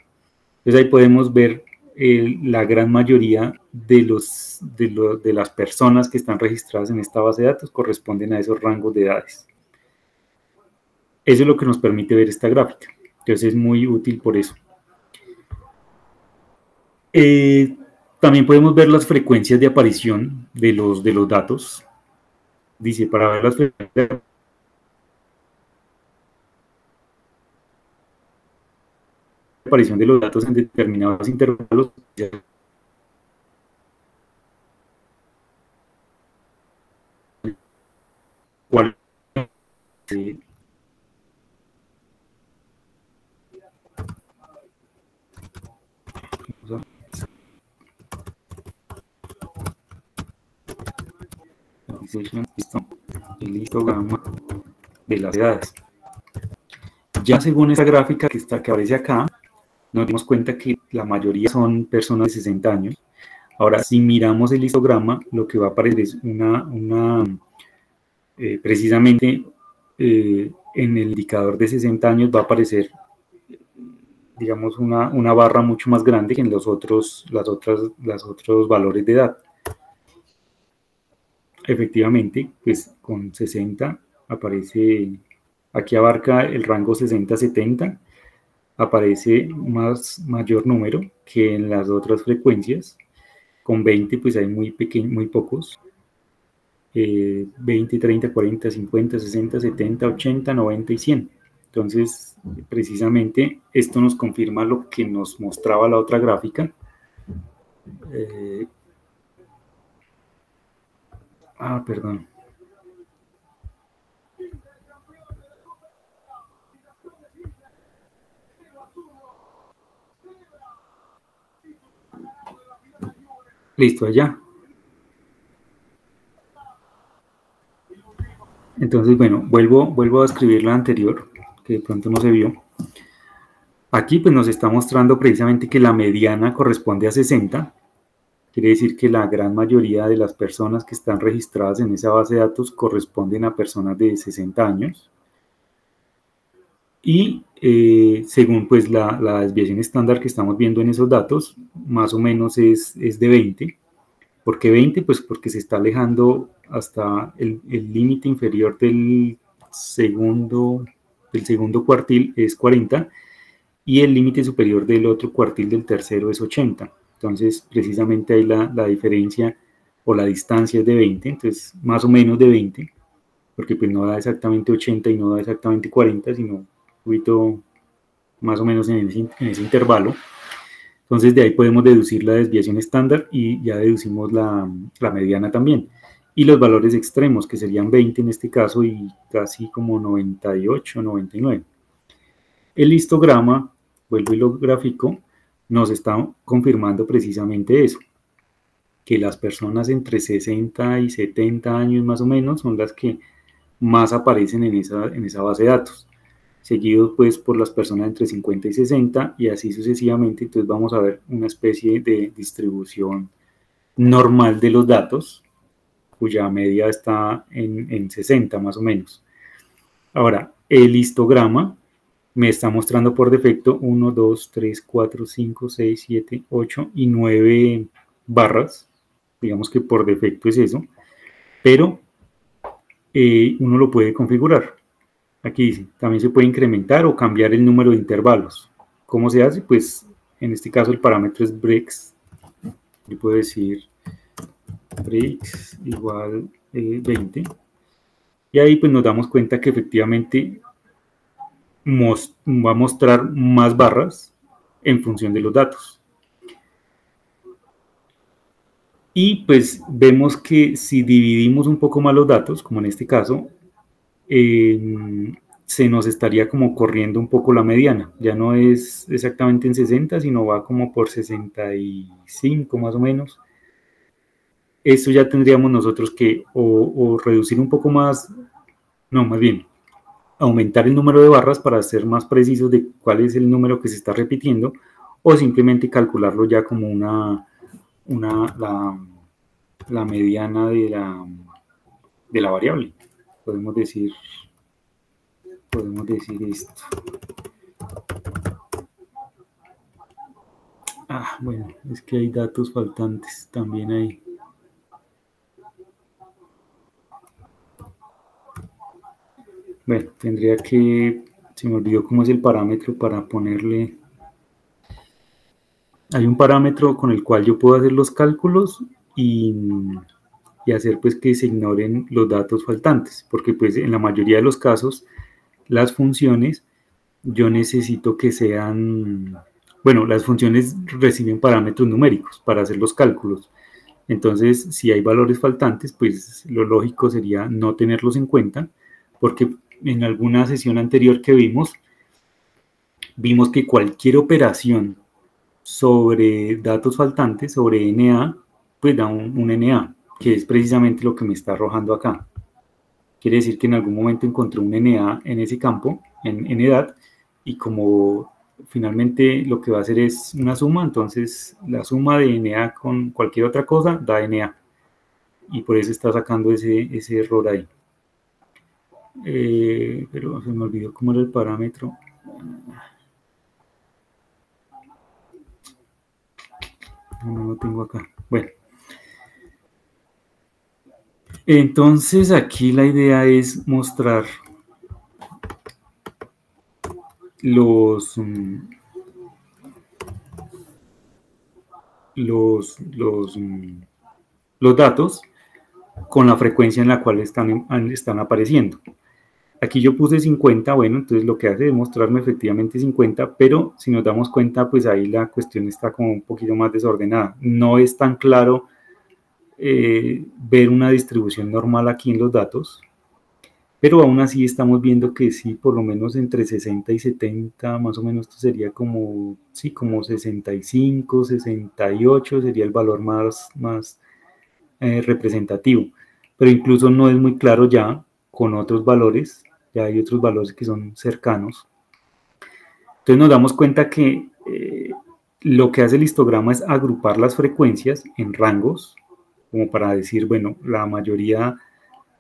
Entonces ahí podemos ver la gran mayoría de las personas que están registradas en esta base de datos corresponden a esos rangos de edades. Eso es lo que nos permite ver esta gráfica. Entonces es muy útil por eso. También podemos ver las frecuencias de aparición de los datos. Dice, para ver las frecuencias de aparición de los datos en determinados intervalos, cuál el histograma de las edades. Ya según esa gráfica que aparece acá, nos dimos cuenta que la mayoría son personas de 60 años. Ahora, si miramos el histograma, lo que va a aparecer es precisamente en el indicador de 60 años va a aparecer, digamos, una barra mucho más grande que en los otros valores de edad. Efectivamente, pues con 60 aparece, aquí abarca el rango 60-70, aparece mayor número que en las otras frecuencias. Con 20 pues hay muy pocos. 20, 30, 40, 50, 60, 70, 80, 90 y 100. Entonces, precisamente esto nos confirma lo que nos mostraba la otra gráfica. Perdón. Listo, allá. Entonces, bueno, vuelvo a escribir la anterior, que de pronto no se vio. Aquí pues nos está mostrando precisamente que la mediana corresponde a 60. Quiere decir que la gran mayoría de las personas que están registradas en esa base de datos corresponden a personas de 60 años. Y según pues la desviación estándar que estamos viendo en esos datos, más o menos es de 20. ¿Por qué 20? Pues porque se está alejando hasta el límite inferior del segundo cuartil es 40 y el límite superior del otro cuartil del tercero es 80. Entonces, precisamente ahí la diferencia o la distancia es de 20, entonces más o menos de 20, porque pues no da exactamente 80 y no da exactamente 40, sino un poquito más o menos en ese intervalo. Entonces de ahí podemos deducir la desviación estándar y ya deducimos la mediana también. Y los valores extremos, que serían 20 en este caso y casi como 98, 99. El histograma, vuelvo y lo grafico, nos está confirmando precisamente eso, que las personas entre 60 y 70 años más o menos son las que más aparecen en esa base de datos, seguido pues por las personas entre 50 y 60 y así sucesivamente. Entonces vamos a ver una especie de distribución normal de los datos, cuya media está en 60 más o menos. Ahora, el histograma me está mostrando por defecto 1, 2, 3, 4, 5, 6, 7, 8 y 9 barras. Digamos que por defecto es eso, pero uno lo puede configurar. Aquí dice, también se puede incrementar o cambiar el número de intervalos. ¿Cómo se hace? Pues en este caso el parámetro es breaks. Yo puedo decir breaks igual 20. Y ahí pues nos damos cuenta que efectivamente va a mostrar más barras en función de los datos. Y pues vemos que si dividimos un poco más los datos, como en este caso, se nos estaría como corriendo un poco la mediana. Ya no es exactamente en 60, sino va como por 65 más o menos. Esto ya tendríamos nosotros que o reducir un poco más, no, más bien, aumentar el número de barras para ser más precisos de cuál es el número que se está repitiendo, o simplemente calcularlo ya como la mediana de la variable. Podemos decir esto. Bueno, es que hay datos faltantes también ahí. Bueno, tendría que, se me olvidó cómo es el parámetro para ponerle. Hay un parámetro con el cual yo puedo hacer los cálculos y hacer pues que se ignoren los datos faltantes, porque pues en la mayoría de los casos las funciones yo necesito que sean, bueno, las funciones reciben parámetros numéricos para hacer los cálculos, Entonces, si hay valores faltantes, pues lo lógico sería no tenerlos en cuenta, porque en alguna sesión anterior que vimos que cualquier operación sobre datos faltantes, sobre NA, pues da un NA, que es precisamente lo que me está arrojando acá. Quiere decir que en algún momento encontré un NA en ese campo, en edad, y como finalmente lo que va a hacer es una suma, entonces la suma de NA con cualquier otra cosa da NA. Y por eso está sacando ese error ahí. Pero se me olvidó cómo era el parámetro. No lo tengo acá. Bueno. Entonces aquí la idea es mostrar los, los datos con la frecuencia en la cual están apareciendo. Aquí yo puse 50, bueno, entonces lo que hace es mostrarme efectivamente 50, pero si nos damos cuenta, pues ahí la cuestión está como un poquito más desordenada. No es tan claro ver una distribución normal aquí en los datos, pero aún así estamos viendo que sí, por lo menos entre 60 y 70, más o menos esto sería como, sí, como 65, 68 sería el valor más representativo, pero incluso no es muy claro ya con otros valores, ya hay otros valores que son cercanos. Entonces nos damos cuenta que lo que hace el histograma es agrupar las frecuencias en rangos, como para decir, bueno, la mayoría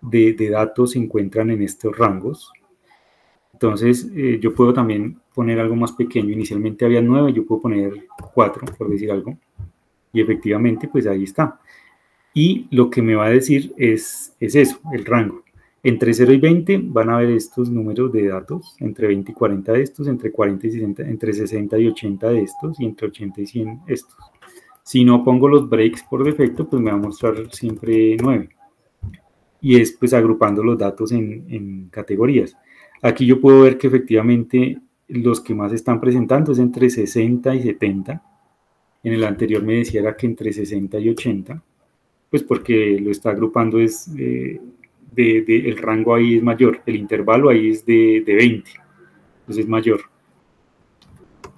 de datos se encuentran en estos rangos. Entonces yo puedo también poner algo más pequeño. Inicialmente había 9, yo puedo poner 4, por decir algo. Y efectivamente, pues ahí está. Y lo que me va a decir es eso, el rango. Entre 0 y 20 van a ver estos números de datos, entre 20 y 40 de estos, entre 40 y 60, entre 60 y 80 de estos, y entre 80 y 100 estos. Si no pongo los breaks por defecto, pues me va a mostrar siempre 9. Y es pues agrupando los datos en categorías. Aquí yo puedo ver que efectivamente los que más están presentando es entre 60 y 70. En el anterior me decía era que entre 60 y 80, pues porque lo está agrupando es el rango ahí es mayor, el intervalo ahí es de 20, entonces es mayor.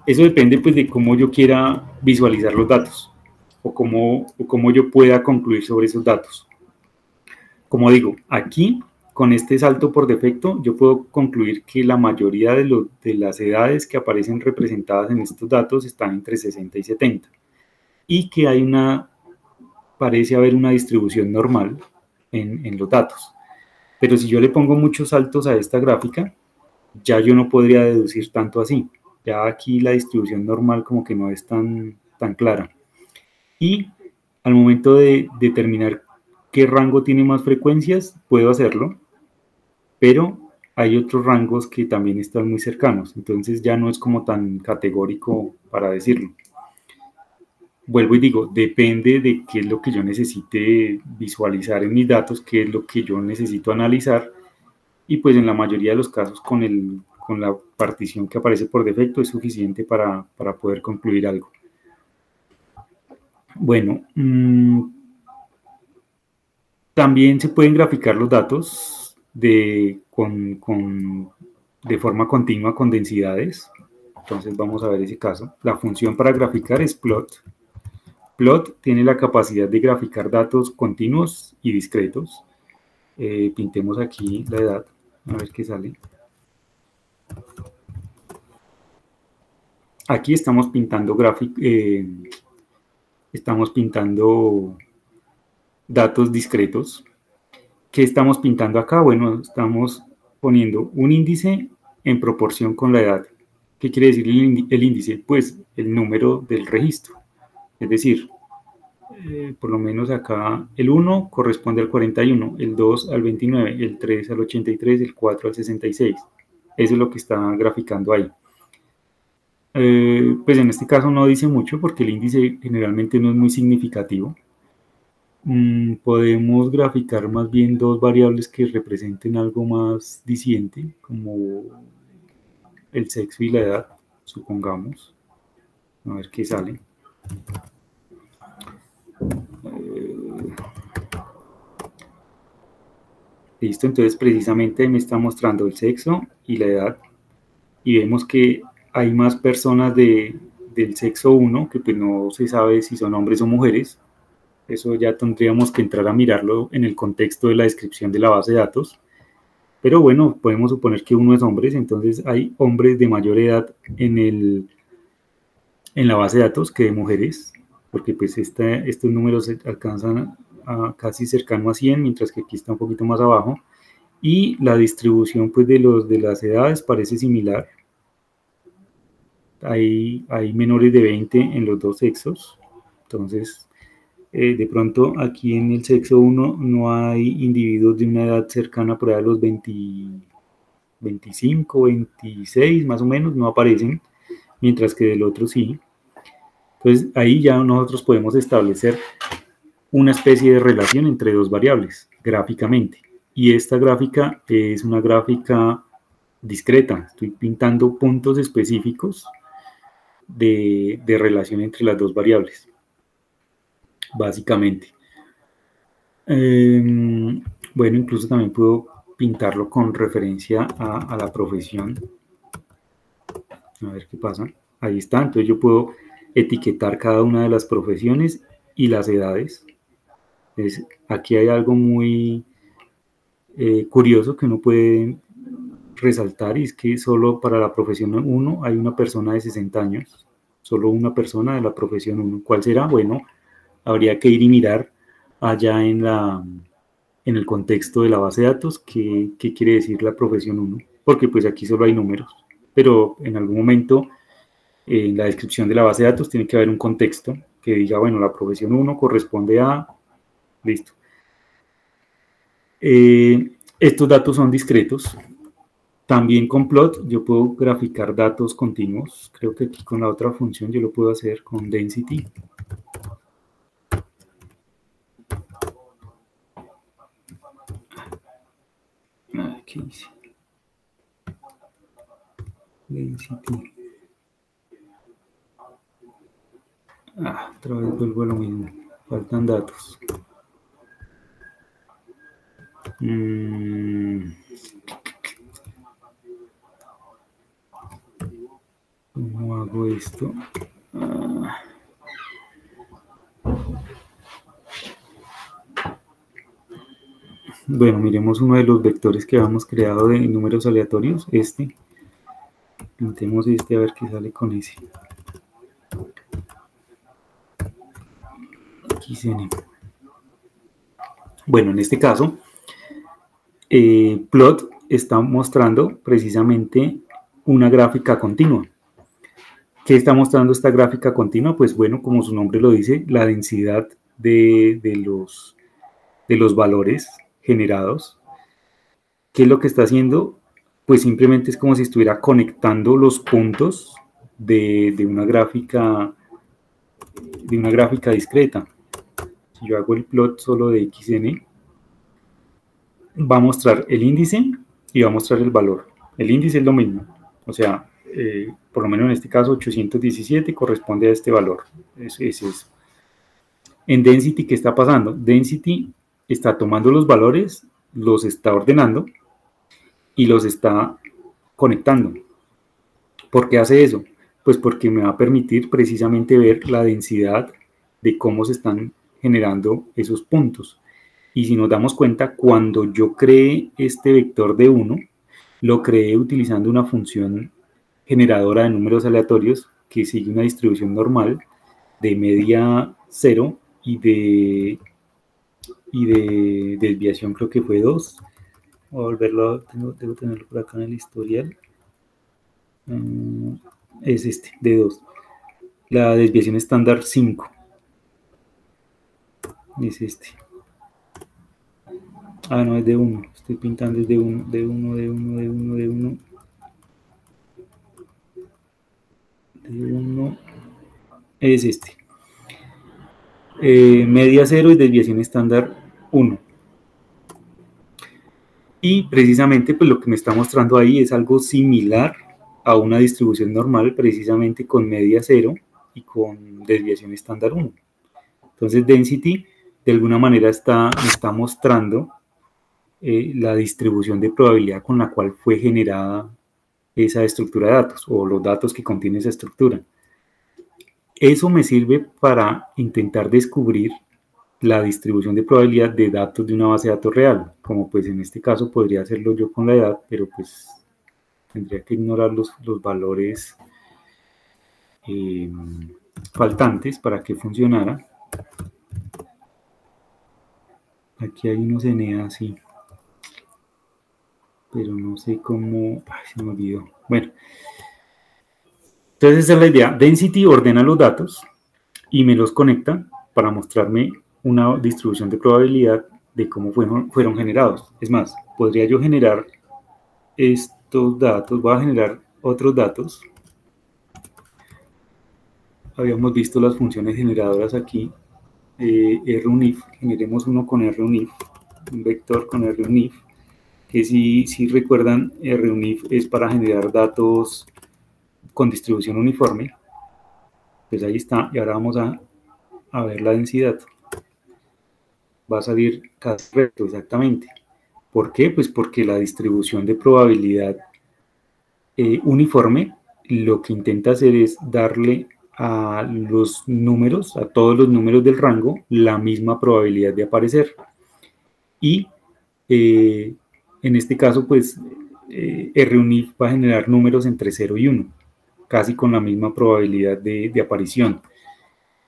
Eso depende pues de cómo yo quiera visualizar los datos o cómo yo pueda concluir sobre esos datos. Como digo, aquí con este salto por defecto yo puedo concluir que la mayoría de las edades que aparecen representadas en estos datos están entre 60 y 70 y que parece haber una distribución normal en los datos. Pero si yo le pongo muchos saltos a esta gráfica, ya yo no podría deducir tanto así. Ya aquí la distribución normal como que no es tan clara. Y al momento de determinar qué rango tiene más frecuencias, puedo hacerlo, pero hay otros rangos que también están muy cercanos, entonces ya no es como tan categórico para decirlo. Vuelvo y digo, depende de qué es lo que yo necesite visualizar en mis datos, qué es lo que yo necesito analizar, y pues en la mayoría de los casos con la partición que aparece por defecto es suficiente para poder concluir algo. Bueno, también se pueden graficar los datos de forma continua con densidades. Entonces vamos a ver ese caso. La función para graficar es plot. Plot tiene la capacidad de graficar datos continuos y discretos. Pintemos aquí la edad, a ver qué sale. Aquí estamos pintando datos discretos. ¿Qué estamos pintando acá? Bueno, estamos poniendo un índice en proporción con la edad. ¿Qué quiere decir el índice? Pues el número del registro. Es decir, por lo menos acá el 1 corresponde al 41, el 2 al 29, el 3 al 83, el 4 al 66. Eso es lo que está graficando ahí. Pues en este caso no dice mucho porque el índice generalmente no es muy significativo. Podemos graficar más bien dos variables que representen algo más diciente, como el sexo y la edad, supongamos. A ver qué sale. Listo, entonces precisamente me está mostrando el sexo y la edad, y vemos que hay más personas del sexo 1, que pues no se sabe si son hombres o mujeres. Eso ya tendríamos que entrar a mirarlo en el contexto de la descripción de la base de datos. Pero bueno, podemos suponer que uno es hombre, entonces hay hombres de mayor edad en la base de datos que de mujeres, porque pues estos números alcanzan a casi cercano a 100, mientras que aquí está un poquito más abajo. Y la distribución pues de las edades parece similar. Hay menores de 20 en los dos sexos. Entonces, de pronto aquí en el sexo 1 no hay individuos de una edad cercana por ahí a los 20, 25, 26 más o menos, no aparecen, mientras que del otro sí. Entonces ahí ya nosotros podemos establecer una especie de relación entre dos variables gráficamente. Y esta gráfica es una gráfica discreta. Estoy pintando puntos específicos de relación entre las dos variables, básicamente. Bueno, incluso también puedo pintarlo con referencia a la profesión. A ver qué pasa. Ahí está. Entonces yo puedo etiquetar cada una de las profesiones y las edades. Entonces, aquí hay algo muy curioso que uno puede resaltar, y es que solo para la profesión 1 hay una persona de 60 años. Solo una persona de la profesión 1. ¿Cuál será? Bueno, habría que ir y mirar allá en el contexto de la base de datos qué quiere decir la profesión 1, porque pues aquí solo hay números, pero en algún momento en la descripción de la base de datos tiene que haber un contexto que diga, bueno, la profesión 1 corresponde a, listo. Estos datos son discretos. También con plot yo puedo graficar datos continuos. Creo que aquí con la otra función yo lo puedo hacer con density. ¿Qué hice? Density. Otra vez vuelvo a lo mismo. Faltan datos. ¿Cómo hago esto? Bueno, miremos uno de los vectores que habíamos creado de números aleatorios, este. Pintemos este a ver qué sale con ese. XN. Bueno, en este caso, plot está mostrando precisamente una gráfica continua. ¿Qué está mostrando esta gráfica continua? Pues bueno, como su nombre lo dice, la densidad de los valores generados. ¿Qué es lo que está haciendo? Pues simplemente es como si estuviera conectando los puntos de una gráfica discreta. Si yo hago el plot solo de XN, va a mostrar el índice y va a mostrar el valor. El índice es lo mismo, o sea, por lo menos en este caso 817 corresponde a este valor. Es eso. En density, ¿qué está pasando? Density está tomando los valores, los está ordenando y los está conectando. ¿Por qué hace eso? Pues porque me va a permitir precisamente ver la densidad de cómo se están generando esos puntos. Y si nos damos cuenta, cuando yo creé este vector de 1, lo creé utilizando una función generadora de números aleatorios que sigue una distribución normal de media 0 y de desviación creo que fue 2. Voy a volverlo, debo tenerlo por acá en el historial. Es este, de 2. La desviación estándar 5. Es este. No, es de 1. Estoy pintando es de 1, de 1, de 1, de 1, de 1. De 1. Es este. Media 0 y desviación estándar 1. Y precisamente pues lo que me está mostrando ahí es algo similar a una distribución normal, precisamente con media 0 y con desviación estándar 1. Entonces density de alguna manera me está mostrando la distribución de probabilidad con la cual fue generada esa estructura de datos o los datos que contiene esa estructura. Eso me sirve para intentar descubrir la distribución de probabilidad de datos de una base de datos real, como pues en este caso podría hacerlo yo con la edad, pero pues tendría que ignorar los valores faltantes para que funcionara. Aquí hay unos NA así, pero no sé cómo, ay, se me olvidó. Bueno, entonces esa es la idea. Density ordena los datos y me los conecta para mostrarme una distribución de probabilidad de cómo fueron generados. Es más, podría yo generar estos datos, voy a generar otros datos. Habíamos visto las funciones generadoras aquí. runif, generemos uno con runif, un vector con runif, que si recuerdan, runif es para generar datos con distribución uniforme. Pues ahí está, y ahora vamos a ver la densidad. Va a salir casi recto, exactamente. ¿Por qué? Pues porque la distribución de probabilidad uniforme lo que intenta hacer es darle a los números, a todos los números del rango, la misma probabilidad de aparecer. Y en este caso, pues, runif va a generar números entre 0 y 1, casi con la misma probabilidad de aparición.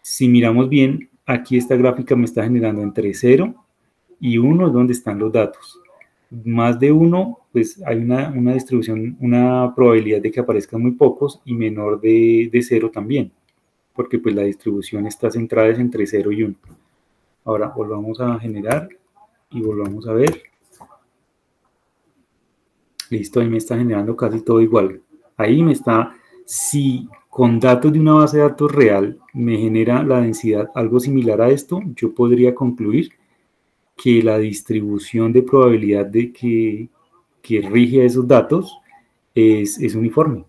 Si miramos bien, aquí esta gráfica me está generando entre 0 y 1, es donde están los datos. Más de 1, pues hay una distribución, una probabilidad de que aparezcan muy pocos, y menor de 0 también, porque pues la distribución está centrada entre 0 y 1. Ahora volvamos a generar y volvamos a ver. Listo, ahí me está generando casi todo igual. Ahí me está, si con datos de una base de datos real me genera la densidad algo similar a esto, yo podría concluir que la distribución de probabilidad de que rige a esos datos es uniforme,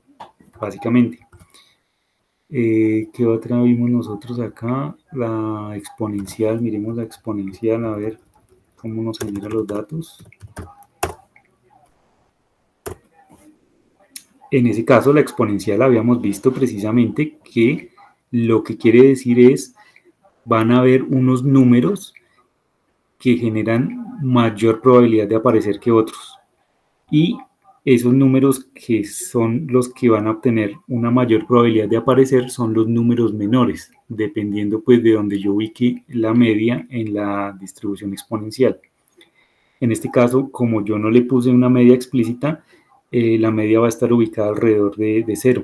básicamente. ¿Qué otra vimos nosotros acá? La exponencial, miremos la exponencial, a ver cómo nos genera los datos. En ese caso, la exponencial habíamos visto precisamente que lo que quiere decir es, van a haber unos números que generan mayor probabilidad de aparecer que otros. Y esos números que son los que van a obtener una mayor probabilidad de aparecer son los números menores, dependiendo pues de donde yo ubique la media en la distribución exponencial. En este caso, como yo no le puse una media explícita, la media va a estar ubicada alrededor de 0.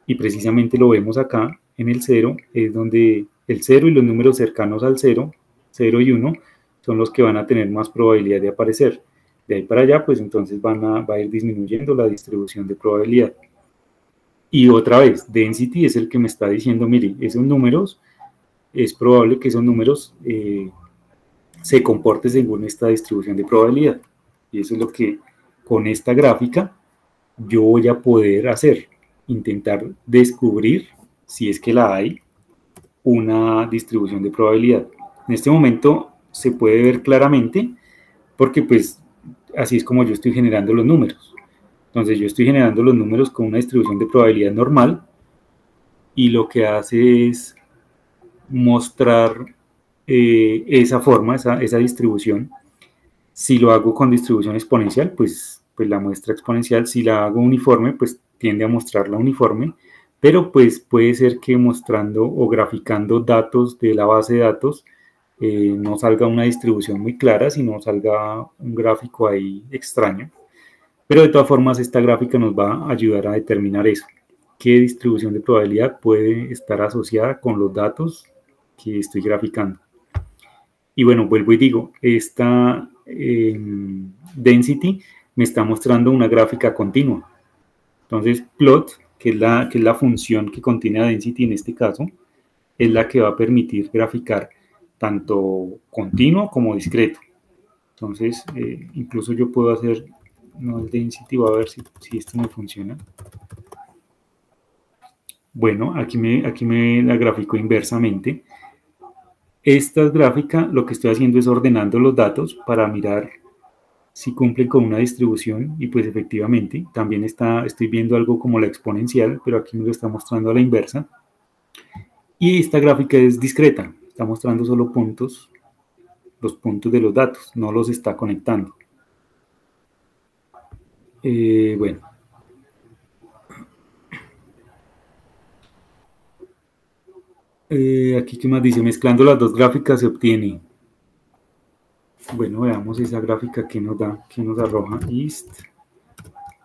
Y precisamente lo vemos acá en el 0, es donde el 0 y los números cercanos al 0, 0 y 1, son los que van a tener más probabilidad de aparecer. De ahí para allá, pues entonces va a ir disminuyendo la distribución de probabilidad. Y otra vez, density es el que me está diciendo, mire, esos números, es probable que esos números se comporten según esta distribución de probabilidad. Y eso es lo que con esta gráfica yo voy a poder hacer, intentar descubrir, si es que la hay, una distribución de probabilidad. En este momento se puede ver claramente, porque pues así es como yo estoy generando los números. Entonces yo estoy generando los números con una distribución de probabilidad normal, y lo que hace es mostrar esa forma, esa distribución. Si lo hago con distribución exponencial, pues la muestra exponencial. Si la hago uniforme, pues tiende a mostrarla uniforme, pero pues puede ser que mostrando o graficando datos de la base de datos no salga una distribución muy clara, sino salga un gráfico ahí extraño. Pero de todas formas, esta gráfica nos va a ayudar a determinar eso. ¿Qué distribución de probabilidad puede estar asociada con los datos que estoy graficando? Y bueno, vuelvo y digo, esta density me está mostrando una gráfica continua. Entonces, plot, que es la función que contiene a density en este caso, es la que va a permitir graficar tanto continuo como discreto. Entonces, incluso yo puedo hacer, no el density, voy a ver si esto me funciona. Bueno, aquí me la grafico inversamente. Esta gráfica, lo que estoy haciendo es ordenando los datos para mirar si cumplen con una distribución, y pues efectivamente también estoy viendo algo como la exponencial, pero aquí me lo está mostrando a la inversa. Y esta gráfica es discreta, está mostrando solo puntos, los puntos de los datos, no los está conectando. Bueno. Aquí, ¿qué más dice? Mezclando las dos gráficas se obtiene. Bueno, veamos esa gráfica que nos da, que nos arroja IST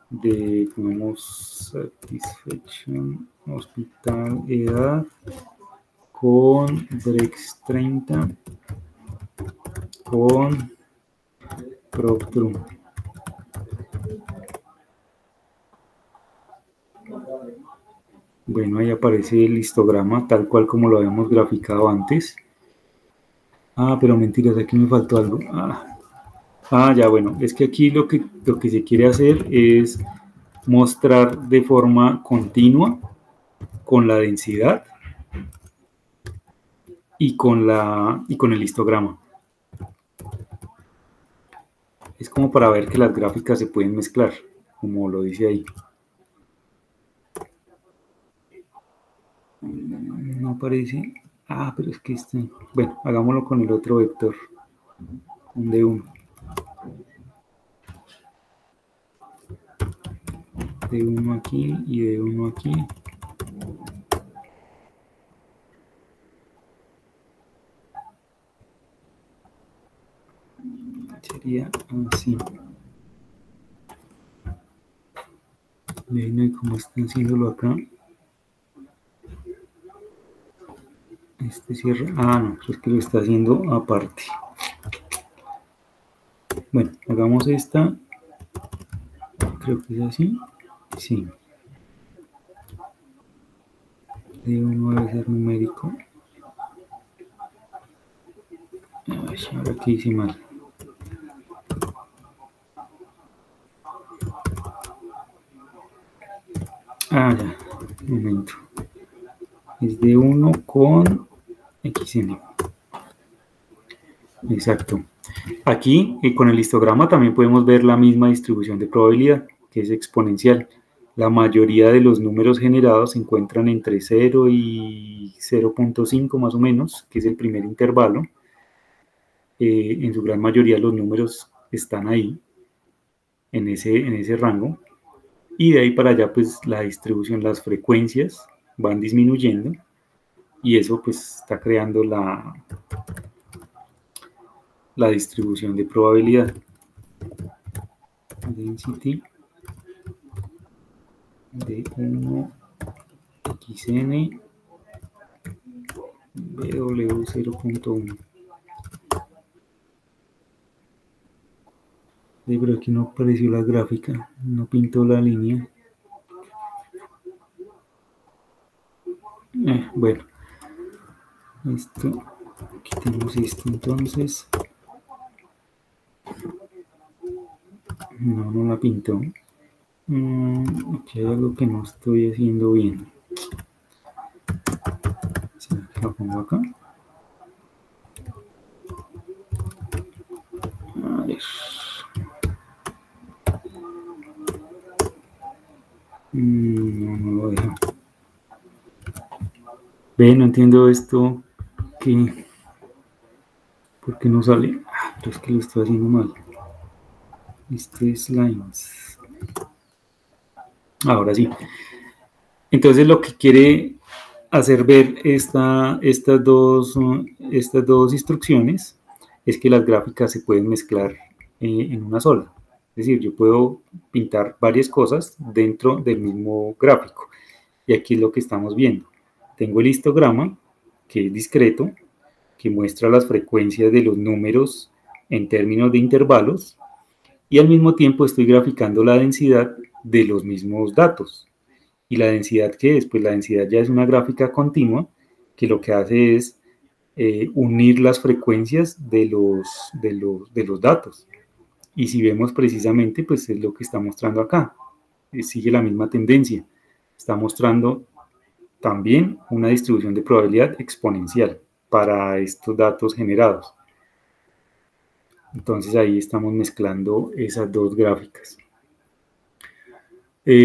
de, ponemos Satisfaction, Hospital, Edad, con Brex 30, con PropTrue. Bueno, ahí aparece el histograma tal cual como lo habíamos graficado antes. Ah, pero mentiras, aquí me faltó algo. Ya, bueno, es que aquí lo que se quiere hacer es mostrar de forma continua con la densidad y con el histograma. Es como para ver que las gráficas se pueden mezclar, como lo dice ahí. No aparece. Pero es que bueno, hagámoslo con el otro vector. Un D1. D1 aquí y D1 aquí. Sería así. Ven cómo están haciéndolo acá. Este cierra. No, es que lo está haciendo aparte. Bueno, hagamos esta. Creo que es así. Sí. D1 debe ser numérico. Ahora aquí hice mal. Ya, un momento. Es D1 con XN. Exacto. Aquí, con el histograma también podemos ver la misma distribución de probabilidad, que es exponencial. La mayoría de los números generados se encuentran entre 0 y 0.5 más o menos, que es el primer intervalo. En su gran mayoría los números están ahí, en ese rango. Y de ahí para allá, pues la distribución, las frecuencias van disminuyendo. Y eso pues está creando la distribución de probabilidad. Density de 1 XN BW 0.1. Pero aquí no apareció la gráfica, no pintó la línea. Bueno, esto, quitamos esto entonces. No la pintó. Aquí hay algo que no estoy haciendo bien. La pongo acá. A ver. No lo deja. No entiendo esto. ¿Por qué no sale? Pero es que lo estoy haciendo mal. Este es lines. Ahora sí. Entonces lo que quiere hacer ver estas dos instrucciones es que las gráficas se pueden mezclar en una sola. Es decir, yo puedo pintar varias cosas dentro del mismo gráfico. Y aquí es lo que estamos viendo. Tengo el histograma, que es discreto, que muestra las frecuencias de los números en términos de intervalos, y al mismo tiempo estoy graficando la densidad de los mismos datos. ¿Y la densidad qué es? Pues la densidad ya es una gráfica continua que lo que hace es unir las frecuencias de los datos. Y si vemos precisamente, pues es lo que está mostrando acá. Sigue la misma tendencia. Está mostrando también una distribución de probabilidad exponencial para estos datos generados. Entonces ahí estamos mezclando esas dos gráficas.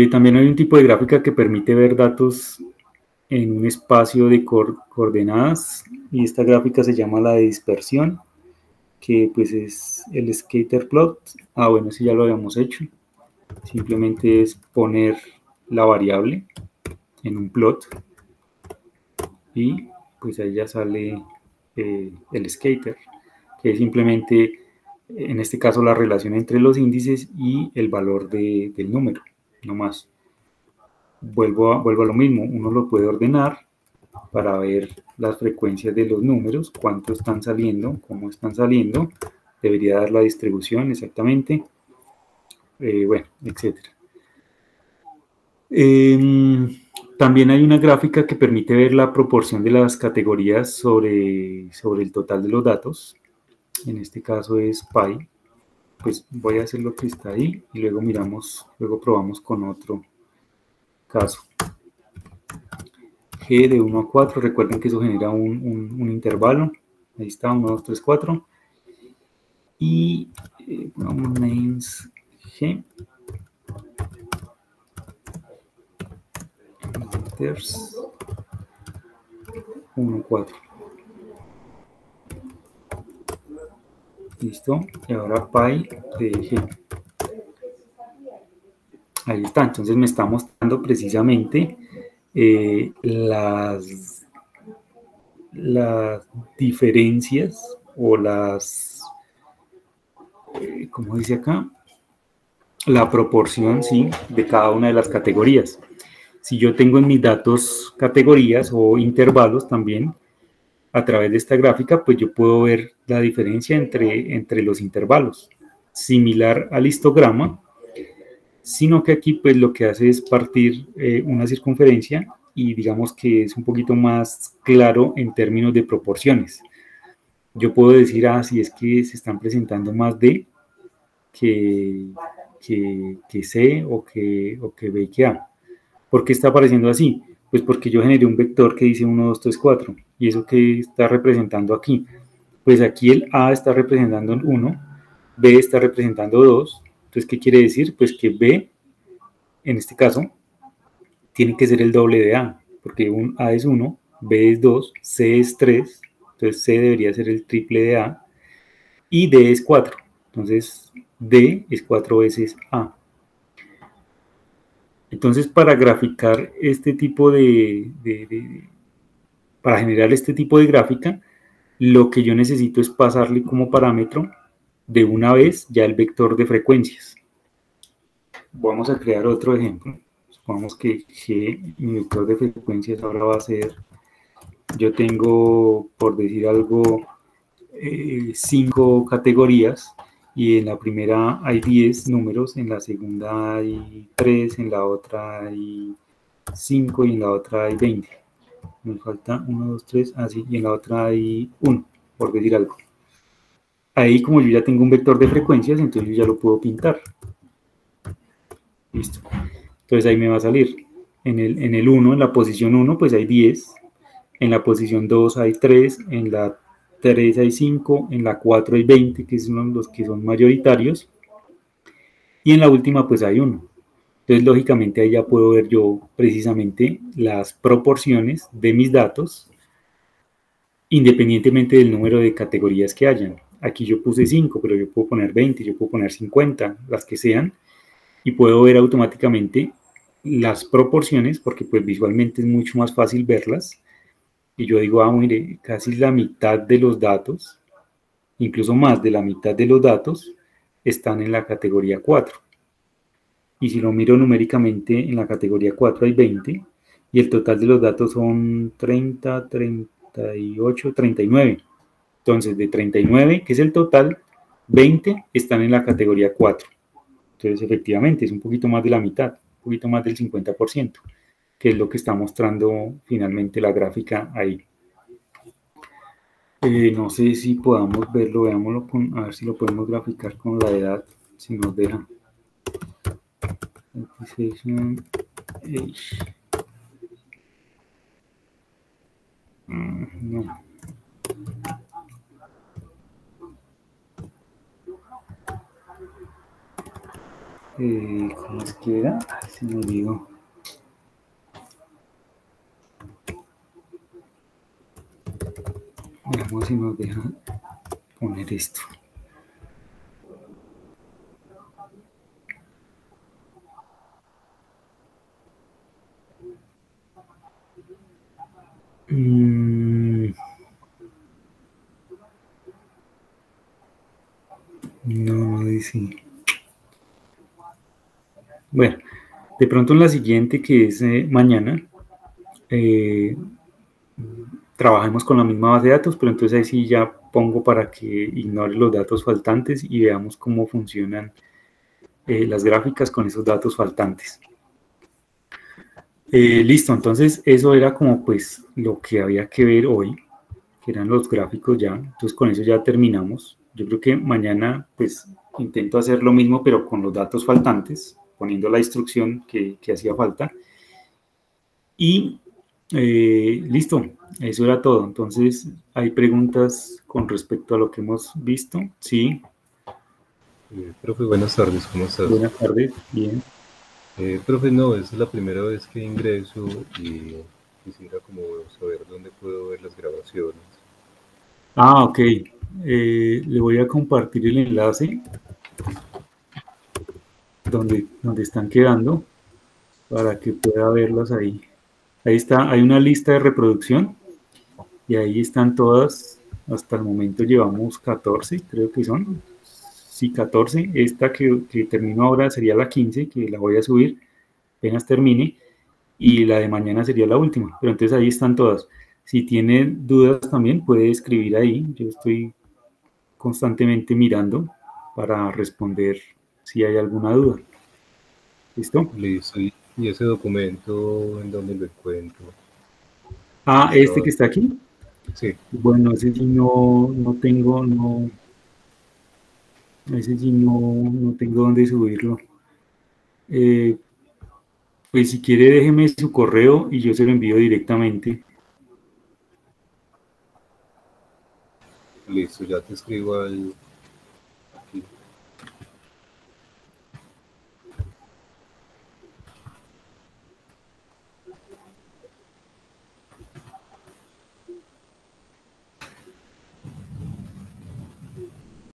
También hay un tipo de gráfica que permite ver datos en un espacio de coordenadas, y esta gráfica se llama la de dispersión, que pues es el scatter plot. Bueno, eso ya lo habíamos hecho. Simplemente es poner la variable en un plot y pues ahí ya sale el scatter, que es simplemente, en este caso, la relación entre los índices y el valor del número, no más. Vuelvo a lo mismo, uno lo puede ordenar para ver las frecuencias de los números, cuánto están saliendo, cómo están saliendo, debería dar la distribución exactamente, bueno, etcétera. También hay una gráfica que permite ver la proporción de las categorías sobre el total de los datos. En este caso es pi. Pues voy a hacer lo que está ahí y luego miramos, luego probamos con otro caso. G de 1 a 4, recuerden que eso genera un intervalo. Ahí está, 1, 2, 3, 4. Y pongamos names G. Enters 1, 4. Listo. Y ahora pi de G. Ahí está. Entonces me está mostrando precisamente las diferencias o ¿cómo dice acá? La proporción, sí, de cada una de las categorías. Si yo tengo en mis datos categorías o intervalos también, a través de esta gráfica, pues yo puedo ver la diferencia entre los intervalos, similar al histograma, sino que aquí pues lo que hace es partir una circunferencia y digamos que es un poquito más claro en términos de proporciones. Yo puedo decir, si es que se están presentando más D que C o que B y que A. ¿Por qué está apareciendo así? Pues porque yo generé un vector que dice 1, 2, 3, 4. ¿Y eso qué está representando aquí? Pues aquí el A está representando 1, B está representando 2. Entonces, ¿qué quiere decir? Pues que B, en este caso, tiene que ser el doble de A, porque A es 1, B es 2, C es 3, entonces C debería ser el triple de A, y D es 4. Entonces, D es 4 veces A. Entonces, para graficar este tipo para generar este tipo de gráfica, lo que yo necesito es pasarle como parámetro de una vez ya el vector de frecuencias. Vamos a crear otro ejemplo. Supongamos que mi vector de frecuencias ahora va a ser, yo tengo, por decir algo, 5 categorías, y en la primera hay 10 números, en la segunda hay 3, en la otra hay 5 y en la otra hay 20. Me falta 1, 2, 3, así, y en la otra hay 1, por decir algo. Ahí, como yo ya tengo un vector de frecuencias, entonces yo ya lo puedo pintar. Listo. Entonces ahí me va a salir. En el 1, en la posición 1, pues hay 10. En la posición 2 hay 3. En la 3 hay 5. En la 4 hay 20, que son los que son mayoritarios. Y en la última, pues hay 1. Entonces, lógicamente, ahí ya puedo ver yo precisamente las proporciones de mis datos, independientemente del número de categorías que hayan. Aquí yo puse 5, pero yo puedo poner 20, yo puedo poner 50, las que sean, y puedo ver automáticamente las proporciones, porque pues visualmente es mucho más fácil verlas. Y yo digo, mire, casi la mitad de los datos, incluso más de la mitad de los datos, están en la categoría 4. Y si lo miro numéricamente, en la categoría 4 hay 20, y el total de los datos son 30, 38, 39. Entonces, de 39, que es el total, 20 están en la categoría 4. Entonces, efectivamente, es un poquito más de la mitad, un poquito más del 50%, que es lo que está mostrando finalmente la gráfica ahí. No sé si podamos verlo, veámoslo, a ver si lo podemos graficar con la edad, si nos deja. No. ¿Cómo es que era? Ay, se me olvidó. Veamos si nos deja poner esto. No dice. Bueno, de pronto en la siguiente, que es mañana, trabajemos con la misma base de datos, pero entonces ahí sí ya pongo para que ignore los datos faltantes y veamos cómo funcionan las gráficas con esos datos faltantes. Listo, entonces eso era como pues lo que había que ver hoy, que eran los gráficos ya. Entonces con eso ya terminamos. Yo creo que mañana pues intento hacer lo mismo pero con los datos faltantes, poniendo la instrucción que hacía falta. Y listo, eso era todo. Entonces, ¿hay preguntas con respecto a lo que hemos visto? Sí. Profe, buenas tardes, ¿cómo estás? Buenas tardes, bien. Profe, no, es la primera vez que ingreso y quisiera como saber dónde puedo ver las grabaciones. Ok. Le voy a compartir el enlace donde están quedando para que pueda verlas ahí. Ahí está, hay una lista de reproducción y ahí están todas. Hasta el momento llevamos 14, creo que son. Sí, 14. Esta que termino ahora sería la 15, que la voy a subir apenas termine. Y la de mañana sería la última. Pero entonces ahí están todas. Si tiene dudas también puede escribir ahí. Yo estoy constantemente mirando para responder si hay alguna duda. ¿Listo? Listo, y ese documento, ¿en dónde lo encuentro? Este que está aquí. Sí. Bueno, ese sí no tengo, ese sí no tengo dónde subirlo. Pues si quiere déjeme su correo y yo se lo envío directamente. Listo, ya te escribo al